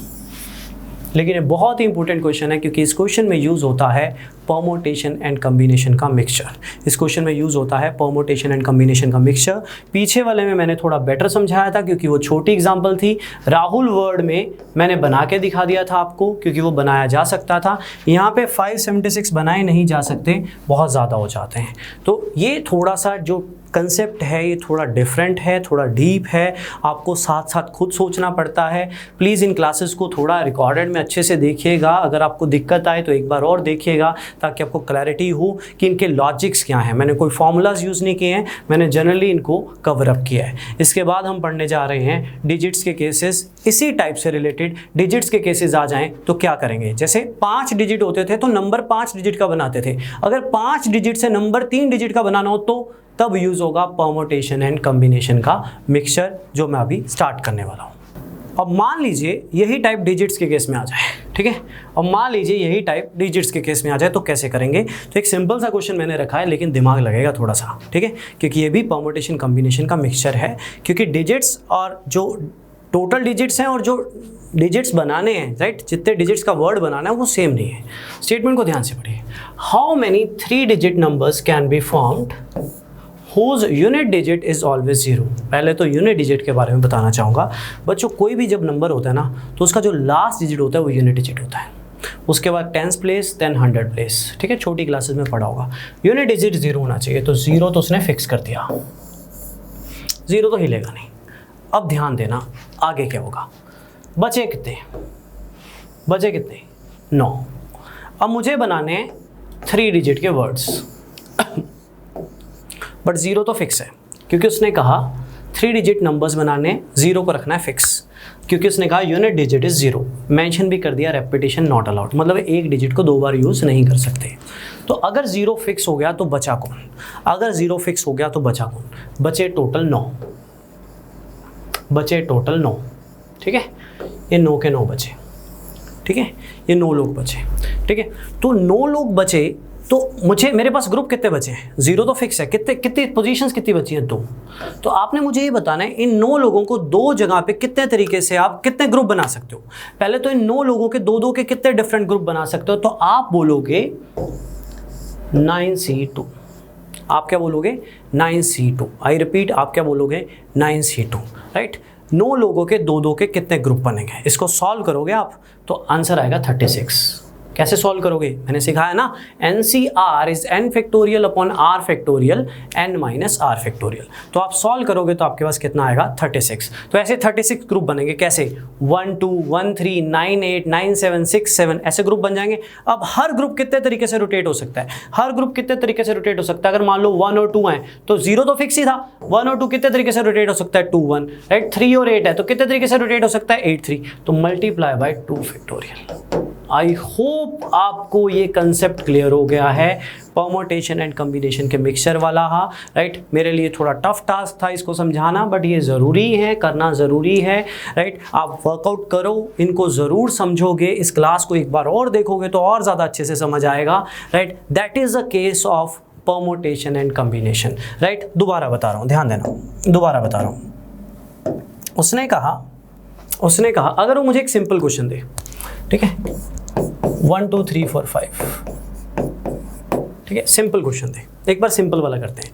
लेकिन ये बहुत ही इंपॉर्टेंट क्वेश्चन है क्योंकि इस क्वेश्चन में यूज होता है परमुटेशन एंड कॉम्बिनेशन का मिक्सचर। इस क्वेश्चन में यूज होता है परमुटेशन एंड कॉम्बिनेशन का मिक्सचर। पीछे वाले में मैंने थोड़ा बेटर समझाया था क्योंकि वो छोटी एग्जांपल थी। राहुल वर्ड में मैंने बना के दिखा दिया था आपको क्योंकि वो बनाया जा सकता था। यहाँ पे 576 बनाए नहीं जा सकते, बहुत ज़्यादा हो जाते हैं। तो ये थोड़ा सा जो कंसेप्ट है ये थोड़ा डिफरेंट है, थोड़ा डीप है, आपको साथ साथ खुद सोचना पड़ता है। प्लीज़ इन क्लासेस को थोड़ा रिकॉर्डेड में अच्छे से देखिएगा। अगर आपको दिक्कत आए तो एक बार और देखिएगा ताकि आपको क्लैरिटी हो कि इनके लॉजिक्स क्या हैं। मैंने कोई फार्मूलाज यूज़ नहीं किए हैं, मैंने जनरली इनको कवर अप किया है। इसके बाद हम पढ़ने जा रहे हैं डिजिट्स के केसेस। इसी टाइप से रिलेटेड डिजिट्स के केसेस आ जाएं तो क्या करेंगे। जैसे 5 डिजिट होते थे तो नंबर 5 डिजिट का बनाते थे। अगर 5 डिजिट से नंबर 3 डिजिट का बनाना हो तो तब यूज होगा परमुटेशन एंड कॉम्बिनेशन का मिक्सचर, जो मैं अभी स्टार्ट करने वाला हूँ। अब मान लीजिए यही टाइप डिजिट्स के केस में आ जाए, ठीक है। अब मान लीजिए यही टाइप डिजिट्स के केस में आ जाए तो कैसे करेंगे। तो एक सिंपल सा क्वेश्चन मैंने रखा है लेकिन दिमाग लगेगा थोड़ा सा, ठीक है, क्योंकि ये भी परमुटेशन कॉम्बिनेशन का मिक्सचर है। क्योंकि डिजिट्स और जो टोटल डिजिट्स हैं और जो डिजिट्स बनाने हैं, राइट, जितने डिजिट्स का वर्ड बनाना है वो सेम नहीं है। स्टेटमेंट को ध्यान से पढ़िए। How many 3 digit numbers can be formed whose unit digit is always 0। पहले तो यूनिट डिजिट के बारे में बताना चाहूँगा। बच्चों कोई भी जब नंबर होता है ना तो उसका जो लास्ट डिजिट होता है वो यूनिट डिजिट होता है। उसके बाद 10th place, then 100th place, ठीक है, छोटी क्लासेस में पढ़ा होगा। यूनिट डिजिट 0 होना चाहिए, तो 0 तो उसने फिक्स कर दिया, 0 तो हिलेगा नहीं। अब ध्यान देना आगे क्या होगा। बचे कितने, 9। अब मुझे बनाने 3 डिजिट के वर्ड्स, बट 0 तो फिक्स है क्योंकि उसने कहा 3 डिजिट नंबर्स बनाने 0 को रखना है फिक्स, क्योंकि उसने कहा यूनिट डिजिट इज 0। मेंशन भी कर दिया रेपिटेशन नॉट अलाउड, मतलब एक डिजिट को 2 बार यूज़ नहीं कर सकते। तो अगर 0 फिक्स हो गया तो बचा कौन, अगर 0 फिक्स हो गया तो बचा कौन, बचे टोटल 9, ठीक है, ये 9 के 9 बचे, ठीक है, ये 9 लोग बचे, ठीक है। तो 9 लोग बचे तो मेरे पास ग्रुप कितने बचे हैं, 0 तो फिक्स है। कितनी पोजीशंस कितनी बची हैं, 2। तो आपने मुझे ये बताना है इन 9 लोगों को 2 जगह पे कितने तरीके से आप कितने ग्रुप बना सकते हो। पहले तो इन 9 लोगों के 2-2 के कितने डिफरेंट ग्रुप बना सकते हो, तो आप बोलोगे 9C2। आप क्या बोलोगे, 9C2। आई रिपीट, आप क्या बोलोगे, 9C2, राइट। 9 लोगों के 2-2 के कितने ग्रुप बनेंगे, इसको सॉल्व करोगे आप तो आंसर आएगा 36। कैसे सॉल्व करोगे, मैंने सिखाया ना, NCR is n factorial upon r factorial n minus r factorial. तो आप सॉल्व करोगे तो आपके पास कितना आएगा, 36। तो ऐसे 36 ग्रुप बनेंगे, कैसे, 1 2 1 3 9 8 9 7 6 7 ऐसे ग्रुप बन जाएंगे। अब हर ग्रुप कितने तरीके से रोटेट हो सकता है, हर ग्रुप कितने तरीके से रोटेट हो सकता है। अगर मान लो 1 और 2 हैं तो 0 तो फिक्स ही था, 1 और 2 कितने तरीके से रोटेट हो सकता है, 2 1, राइट। 3 और 8 है तो कितने तरीके से रोटेट हो सकता है, 8 3। तो multiply by 2 factorial. I hope आपको ये कंसेप्ट क्लियर हो गया है परमुटेशन एंड कॉम्बिनेशन के मिक्सचर वाला। हाँ राइट, मेरे लिए थोड़ा टफ टास्क था इसको समझाना, बट ये ज़रूरी है, करना ज़रूरी है राइट। आप वर्कआउट करो, इनको ज़रूर समझोगे, इस क्लास को एक बार और देखोगे तो और ज़्यादा अच्छे से समझ आएगा right. That is a case of permutation and combination right. दोबारा बता रहा हूँ, ध्यान देना, दोबारा बता रहा हूँ। उसने कहा अगर वो मुझे एक सिंपल क्वेश्चन दे, ठीक है, 1 2 3 4 5, ठीक है, सिंपल क्वेश्चन दे, एक बार सिंपल वाला करते हैं।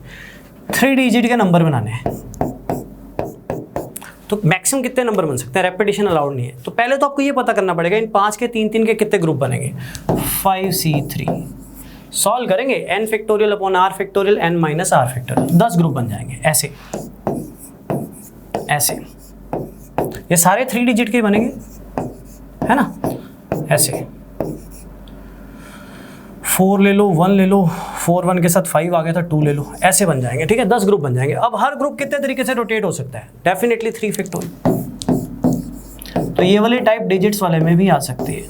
3 डिजिट के नंबर बनाने हैं तो मैक्सिमम कितने नंबर बन सकते हैं, रेपिटेशन अलाउड नहीं है। तो पहले तो आपको ये पता करना पड़ेगा इन 5 के 3 3 के कितने ग्रुप बनेंगे। 5C3 सॉल्व करेंगे, n factorial upon r factorial n minus r factorial, 10 group बन जाएंगे ऐसे ऐसे। ये सारे 3 डिजिट के बनेंगे है ना, ऐसे 4 ले लो, 1 ले लो, 4 1 के साथ 5 आ गया था, 2 ले लो, ऐसे बन जाएंगे, ठीक है, 10 ग्रुप बन जाएंगे। अब हर ग्रुप कितने तरीके से रोटेट हो सकता है, डेफिनेटली 3 फैक्टोरियल। तो ये वाली टाइप डिजिट्स वाले में भी आ सकती है,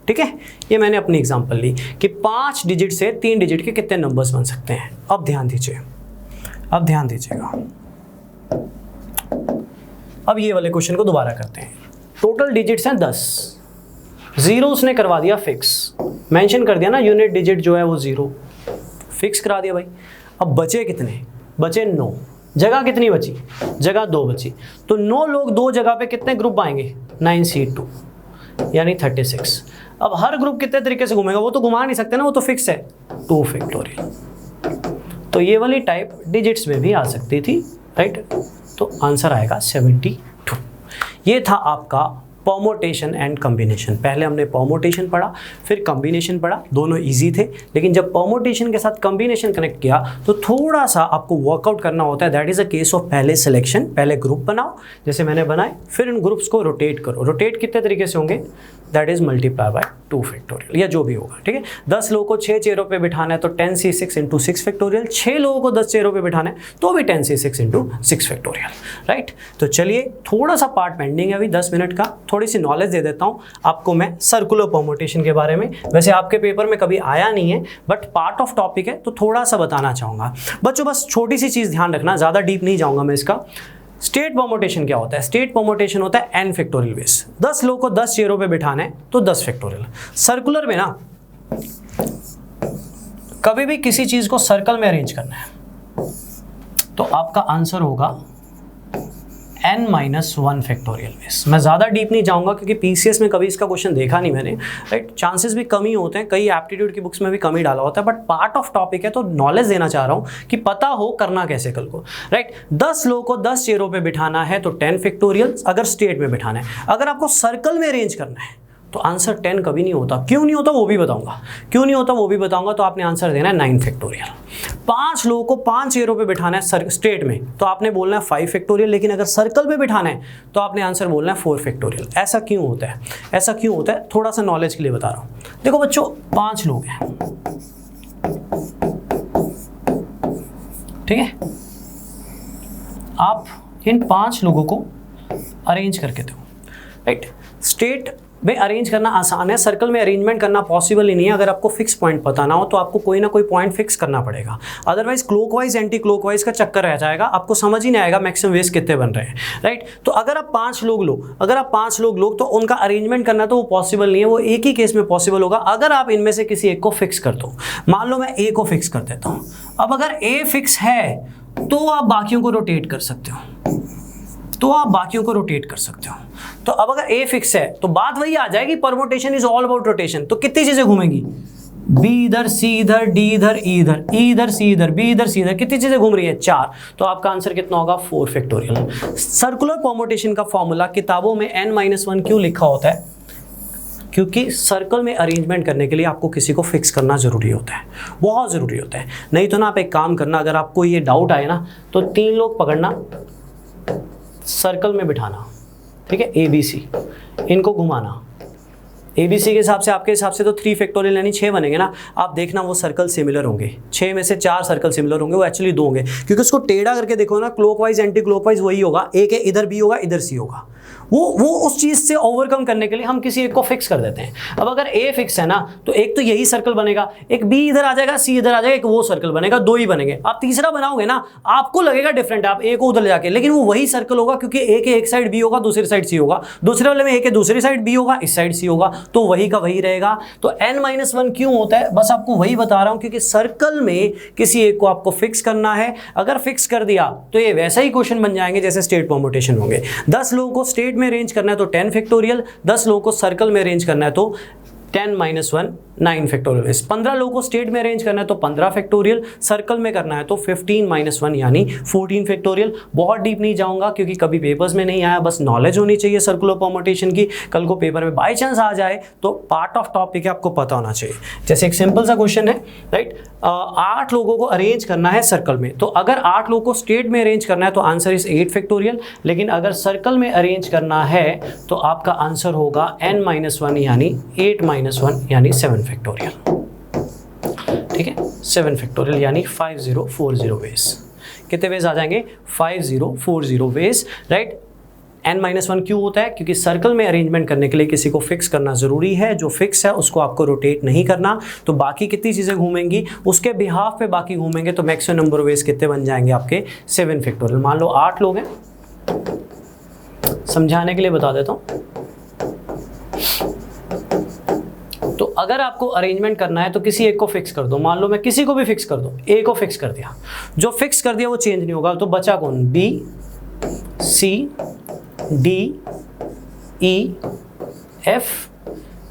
ठीक है। ये मैंने अपनी एग्जांपल ली कि 5 डिजिट से 3 डिजिट के कितने नंबर्स बन सकते हैं। अब ध्यान दीजिए, अब ध्यान दीजिएगा। अब ये वाले क्वेश्चन को दोबारा करते हैं। टोटल डिजिट्स हैं 10, जीरो उसने करवा दिया फिक्स, मेंशन कर दिया ना यूनिट डिजिट जो है वो 0 फिक्स करा दिया भाई। अब बचे कितने, बचे 9, जगह कितनी बची, जगह 2 बची। तो 9 लोग 2 जगह पे कितने ग्रुप आएंगे, 9C2 यानी 36। अब हर ग्रुप कितने तरीके से घूमेगा, वो तो घुमा नहीं सकते ना, वो तो फिक्स है, 2 फैक्टोरियल। तो ये वाली टाइप डिजिट्स में भी आ सकती थी राइट। तो आंसर आएगा 72। ये था आपका परमुटेशन एंड कॉम्बिनेशन। पहले हमने परमुटेशन पढ़ा, फिर कॉम्बिनेशन पढ़ा, दोनों इजी थे। लेकिन जब परमुटेशन के साथ कॉम्बिनेशन कनेक्ट किया तो थोड़ा सा आपको वर्कआउट करना होता है। That is a case of पहले सिलेक्शन, पहले ग्रुप बनाओ जैसे मैंने बनाए, फिर इन ग्रुप्स को रोटेट करो। रोटेट कितने तरीके से होंगे, that is multiply by 2 factorial या जो भी होगा, ठीक है। 10 लोगों को 6 चेयरों पे बिठाना है तो 10C6 इंटू 6 फैक्टोरियल। 6 लोगों को 10 चेयरों पे बिठाना है तो भी 10C6 इंटू 6 फैक्टोरियल, राइट। तो चलिए थोड़ा सा पार्ट पेंडिंग है अभी 10 मिनट का, थोड़ी सी नॉलेज दे देता हूँ आपको मैं सर्कुलर परमुटेशन के बारे में। वैसे आपके पेपर में कभी आया नहीं है बट पार्ट ऑफ टॉपिक है तो थोड़ा सा बताना चाहूँगा बच्चों। बस छोटी सी चीज़ ध्यान रखना, ज़्यादा डीप नहीं जाऊँगा मैं इसका। स्टेट परमुटेशन क्या होता है, स्टेट परमुटेशन होता है n फैक्टोरियल बेस। 10 लोगों को 10 चेयरों पे बिठाना है तो 10 फैक्टोरियल। सर्कुलर में ना कभी भी किसी चीज को सर्कल में अरेंज करना है तो आपका आंसर होगा n-1 फैक्टोरियल बेस। मैं ज़्यादा डीप नहीं जाऊंगा क्योंकि पीसीएस में कभी इसका क्वेश्चन देखा नहीं मैंने, राइट। चांसेस भी कम ही होते हैं, कई एप्टीट्यूड की बुक्स में भी कम ही डाला होता है, बट पार्ट ऑफ टॉपिक है तो नॉलेज देना चाह रहा हूँ कि पता हो करना कैसे कल को, राइट। 10 लोगों को 10 चेयरों पे बिठाना है तो 10 फैक्टोरियल अगर स्टेट में बिठाना है। अगर आपको सर्कल में अरेंज करना है तो आंसर 10 कभी नहीं होता। क्यों नहीं होता वो भी बताऊंगा, क्यों नहीं होता वो भी बताऊंगा। तो आपने आंसर देना है 9 फैक्टोरियल। 5 लोगों को 5 चेयरों पे बिठाना है स्टेट में तो आपने बोलना है 5 फैक्टोरियल, लेकिन अगर सर्कल में बिठाना है तो आपने आंसर बोलना है 4 फैक्टोरियल। ऐसा क्यों होता है, ऐसा क्यों होता है, थोड़ा सा नॉलेज के लिए बता रहा हूँ। देखो बच्चों 5 लोग हैं, ठीक है। आप इन 5 लोगों को अरेंज करके दो, राइट। स्टेट में अरेंज करना आसान है, सर्कल में अरेंजमेंट करना पॉसिबल ही नहीं है। अगर आपको फिक्स पॉइंट पता ना हो तो आपको कोई ना कोई पॉइंट फिक्स करना पड़ेगा, अदरवाइज क्लॉकवाइज एंटी क्लॉकवाइज का चक्कर रह जाएगा, आपको समझ ही नहीं आएगा मैक्सिमम वेज कितने बन रहे हैं, राइट। तो अगर आप 5 लोग लो, अगर आप 5 लोग लो तो उनका अरेंजमेंट करना तो वो पॉसिबल नहीं है, वो एक ही केस में पॉसिबल होगा अगर आप इनमें से किसी एक को फिक्स कर दो। मान लो मैं ए को फिक्स कर देता हूँ। अब अगर ए फिक्स है तो आप बाकियों को रोटेट कर सकते हो, तो अब अगर ए फिक्स है तो बात वही आ जाएगी, permutation is all about rotation. तो कितनी चीजें घूमेंगी, बी इधर, सी इधर, डी इधर, ई इधर, ई इधर, सी इधर, बी इधर, सी इधर, कितनी चीजें घूम रही है, 4। तो आपका आंसर कितना होगा, 4 फैक्टोरियल। सर्कुलर परमुटेशन का फॉर्मूला किताबों में n-1 क्यों लिखा होता है, क्योंकि सर्कल में अरेंजमेंट करने के लिए आपको किसी को फिक्स करना जरूरी होता है, बहुत जरूरी होता है। नहीं तो ना आप एक काम करना, अगर आपको ये डाउट आए ना तो 3 लोग पकड़ना, सर्कल में बिठाना, ठीक है, ABC, इनको घुमाना। ABC के हिसाब से, आपके हिसाब से तो 3 फैक्टोरियल यानी 6 बनेंगे ना। आप देखना वो सर्कल सिमिलर होंगे, 6 में से 4 सर्कल सिमिलर होंगे, वो एक्चुअली 2 होंगे, क्योंकि उसको टेढ़ा करके देखो ना, क्लॉकवाइज एंटी क्लॉकवाइज वही होगा। एक है इधर B होगा, इधर C होगा, वो उस चीज से ओवरकम करने के लिए हम किसी एक को फिक्स कर देते हैं। अब अगर ए फिक्स है ना, तो एक तो यही सर्कल बनेगा, एक बी इधर आ जाएगा, सी इधर आ जाएगा, एक वो सर्कल बनेगा, दो ही बनेंगे। आप तीसरा बनाओगे ना, आपको लगेगा डिफरेंट, आप ए को उधर ले जाके, लेकिन वो वही सर्कल होगा, क्योंकि ए के एक साइड बी होगा, दूसरी साइड सी होगा, दूसरे वाले में ए के दूसरी साइड बी होगा, इस साइड सी होगा, तो वही का वही रहेगा। तो n-1 क्यों होता है, बस आपको वही बता रहा हूं, क्योंकि सर्कल में किसी एक को आपको फिक्स करना है। अगर फिक्स कर दिया तो ये वैसा ही क्वेश्चन बन जाएंगे जैसे स्टेट परम्यूटेशन होंगे। 10 लोगों को स्टेट में अरेंज करना है तो 10 फैक्टोरियल, 10 लोगों को सर्कल में अरेंज करना है तो 10-1 9 फैक्टोरियल। 15 लोगों को स्टेट में अरेंज करना है तो 15 फैक्टोरियल, सर्कल में करना है तो 15-1 यानी 14 फैक्टोरियल। बहुत डीप नहीं जाऊंगा क्योंकि कभी पेपर्स में नहीं आया, बस नॉलेज होनी चाहिए सर्कुलर परम्यूटेशन की। कल को पेपर में बाय चांस आ जाए तो पार्ट ऑफ टॉपिक है, आपको पता होना चाहिए। जैसे एक सिंपल सा क्वेश्चन है, राइट, 8 लोगों को अरेंज करना है सर्कल में, तो अगर 8 लोगों को स्टेट में अरेंज करना है तो आंसर इज 8 फैक्टोरियल, लेकिन अगर सर्कल में अरेंज करना है तो आपका आंसर होगा n-1 यानी 8-1 यानी 7 फैक्टोरियल। ठीक है, 7 फैक्टोरियल यानी 5040 वेज। कितने वेज आ जाएंगे, 5040 वेज, राइट। n-1 क्यों होता है, क्योंकि सर्कल में अरेंजमेंट करने के लिए किसी को फिक्स करना जरूरी है। जो फिक्स है उसको आपको रोटेट नहीं करना, तो बाकी कितनी चीजें घूमेंगी उसके बिहाफ पे बाकी घूमेंगे, तो मैक्सिमम नंबर वेज कितने बन जाएंगे आपके 7 फैक्टोरियल। मान लो 8 लोग हैं, समझाने के लिए बता देता हूं। तो अगर आपको अरेंजमेंट करना है तो किसी एक को फिक्स कर दो। मान लो मैं किसी को भी फिक्स कर दो, ए को फिक्स कर दिया, जो फिक्स कर दिया वो चेंज नहीं होगा, तो बचा कौन, बी, सी, डी, ई, एफ,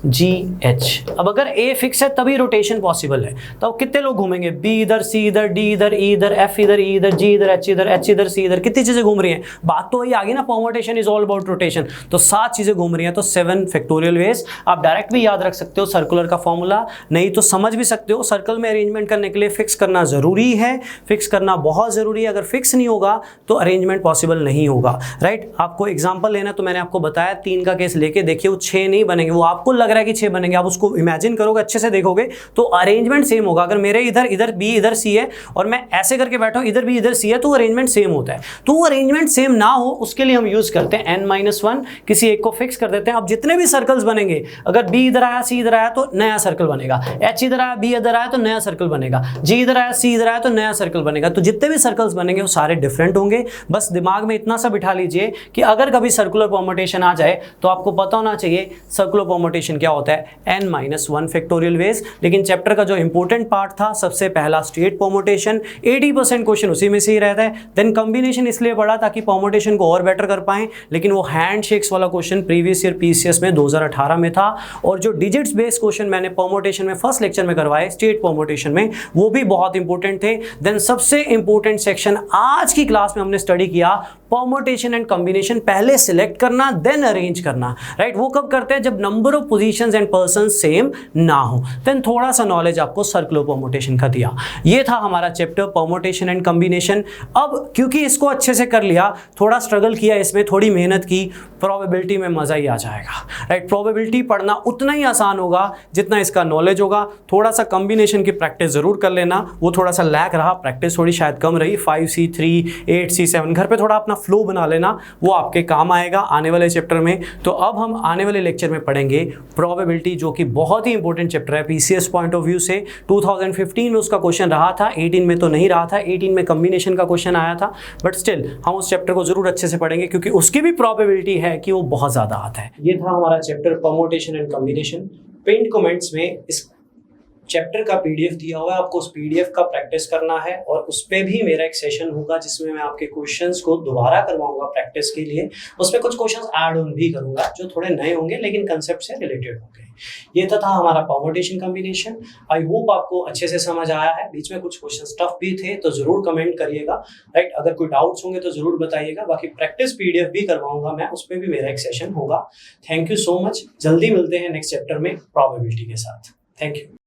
जी, एच। अब अगर ए फिक्स है तभी रोटेशन पॉसिबल है। तो अब कितने लोग घूमेंगे, बी इधर, सी इधर, डी इधर, ई इधर, एफ इधर, ई इधर, जी इधर, एच इधर, एच इधर, सी इधर, कितनी चीजें घूम रही हैं। बात तो वही आ गई ना, permutation is all about rotation. तो 7 चीजें घूम रही हैं, तो 7 फैक्टोरियल वेज। आप डायरेक्ट भी याद रख सकते हो सर्कुलर का फॉर्मूला, नहीं तो समझ भी सकते हो। सर्कल में अरेंजमेंट करने के लिए फिक्स करना जरूरी है, फिक्स करना बहुत जरूरी है। अगर फिक्स नहीं होगा तो अरेंजमेंट पॉसिबल नहीं होगा, राइट। आपको एग्जाम्पल लेना, तो मैंने आपको बताया 3 का केस लेके देखिए, वो 6 नहीं बनेंगे, वो आपको लग रहा है कि 6 बनेंगे, आप उसको इमेजिन करोगे, अच्छे से देखोगे तो अरेंजमेंट सेम होगा। अगर मेरे इधर बी इधर सी है और मैं ऐसे करके बैठा हूं, इधर बी इधर सी है, तो अरेंजमेंट सेम होता है। तो अरेंजमेंट सेम ना हो उसके लिए हम यूज करते हैं n-1, किसी एक को फिक्स कर देते हैं। अब जितने भी सर्कल्स बनेंगे, अगर बी इधर आया, सी इधर आया तो नया सर्कल बनेगा, एच इधर आया, बी इधर आया तो नया सर्कल बनेगा, जी इधर आया, सी इधर आया तो नया सर्कल बनेगा। तो जितने भी सर्कल्स बनेंगे वो सारे डिफरेंट होंगे। बस दिमाग में इतना सा बिठा लीजिए कि अगर कभी सर्कुलर परम्यूटेशन आ जाए तो आपको पता होना चाहिए सर्कुलर परम्यूटेशन क्या होता है, n-1 फैक्टोरियल वेज। लेकिन चैप्टर का जो इंपॉर्टेंट पार्ट था, सबसे पहला स्टेट परम्यूटेशन, 80% क्वेश्चन उसी में से ही रहता है। देन कॉम्बिनेशन इसलिए पढ़ा ताकि परम्यूटेशन को और बेटर कर पाएं, लेकिन वो हैंडशेक्स वाला क्वेश्चन प्रीवियस ईयर पीसीएस में 2018 में था। और जो डिजिट्स बेस्ड क्वेश्चन मैंने परम्यूटेशन में फर्स्ट लेक्चर में करवाए स्टेट परम्यूटेशन में, वो भी बहुत इंपॉर्टेंट थे। देन सबसे इंपॉर्टेंट सेक्शन आज की क्लास में हमने स्टडी किया, परम्यूटेशन एंड कॉम्बिनेशन। पहले सिलेक्ट करना देन अरेंज करना, राइट। वो कब करते हैं, जब number of positions and persons same ना हो। देन थोड़ा सा नॉलेज आपको सर्कुलर परम्यूटेशन का दिया। ये था हमारा चैप्टर परम्यूटेशन एंड कॉम्बिनेशन। अब क्योंकि इसको अच्छे से कर लिया, थोड़ा स्ट्रगल किया इसमें, थोड़ी मेहनत की, प्रोबेबिलिटी में मजा ही आ जाएगा, राइट। प्रोबेबिलिटी पढ़ना उतना ही आसान होगा जितना इसका नॉलेज होगा। थोड़ा सा कॉम्बिनेशन की प्रैक्टिस जरूर कर लेना, वो थोड़ा सा लैक रहा, प्रैक्टिस थोड़ी शायद कम रही। 5C3 8C7 घर पे थोड़ा अपना फ्लो बना लेना, वो आपके काम आएगा आने वाले चैप्टर में। तो अब हम आने वाले लेक्चर में पढ़ेंगे प्रोबेबिलिटी, जो कि बहुत ही इंपॉर्टेंट चैप्टर है पीसीएस पॉइंट ऑफ व्यू से। 2015 में उसका क्वेश्चन रहा था, 18 में तो नहीं रहा था, 18 में कॉम्बिनेशन का क्वेश्चन आया था, बट स्टिल हम उस चैप्टर को जरूर अच्छे से पढ़ेंगे क्योंकि उसकी भी प्रोबेबिलिटी है कि वो बहुत ज्यादा आता है। ये था हमारा chapter permutation and combination. Pin comments में इस चैप्टर का पीडीएफ दिया हुआ है, आपको उस पीडीएफ का प्रैक्टिस करना है और उस पे भी मेरा एक सेशन होगा जिसमें मैं आपके क्वेश्चंस को दोबारा करवाऊंगा प्रैक्टिस के लिए। उसमें कुछ क्वेश्चंस ऐड ऑन भी करूंगा जो थोड़े नए होंगे लेकिन कंसेप्ट से रिलेटेड होंगे। ये था हमारा परम्यूटेशन कॉम्बिनेशन। आई होप आपको अच्छे से समझ आया है। बीच में कुछ क्वेश्चंस टफ भी थे तो जरूर कमेंट करिएगा, राइट। अगर कोई डाउट्स होंगे तो जरूर बताइएगा। बाकी प्रैक्टिस पीडीएफ भी करवाऊंगा मैं, उस पर भी मेरा एक सेशन होगा। Thank you so much. जल्दी मिलते हैं नेक्स्ट चैप्टर में प्रोबेबिलिटी के साथ। Thank you.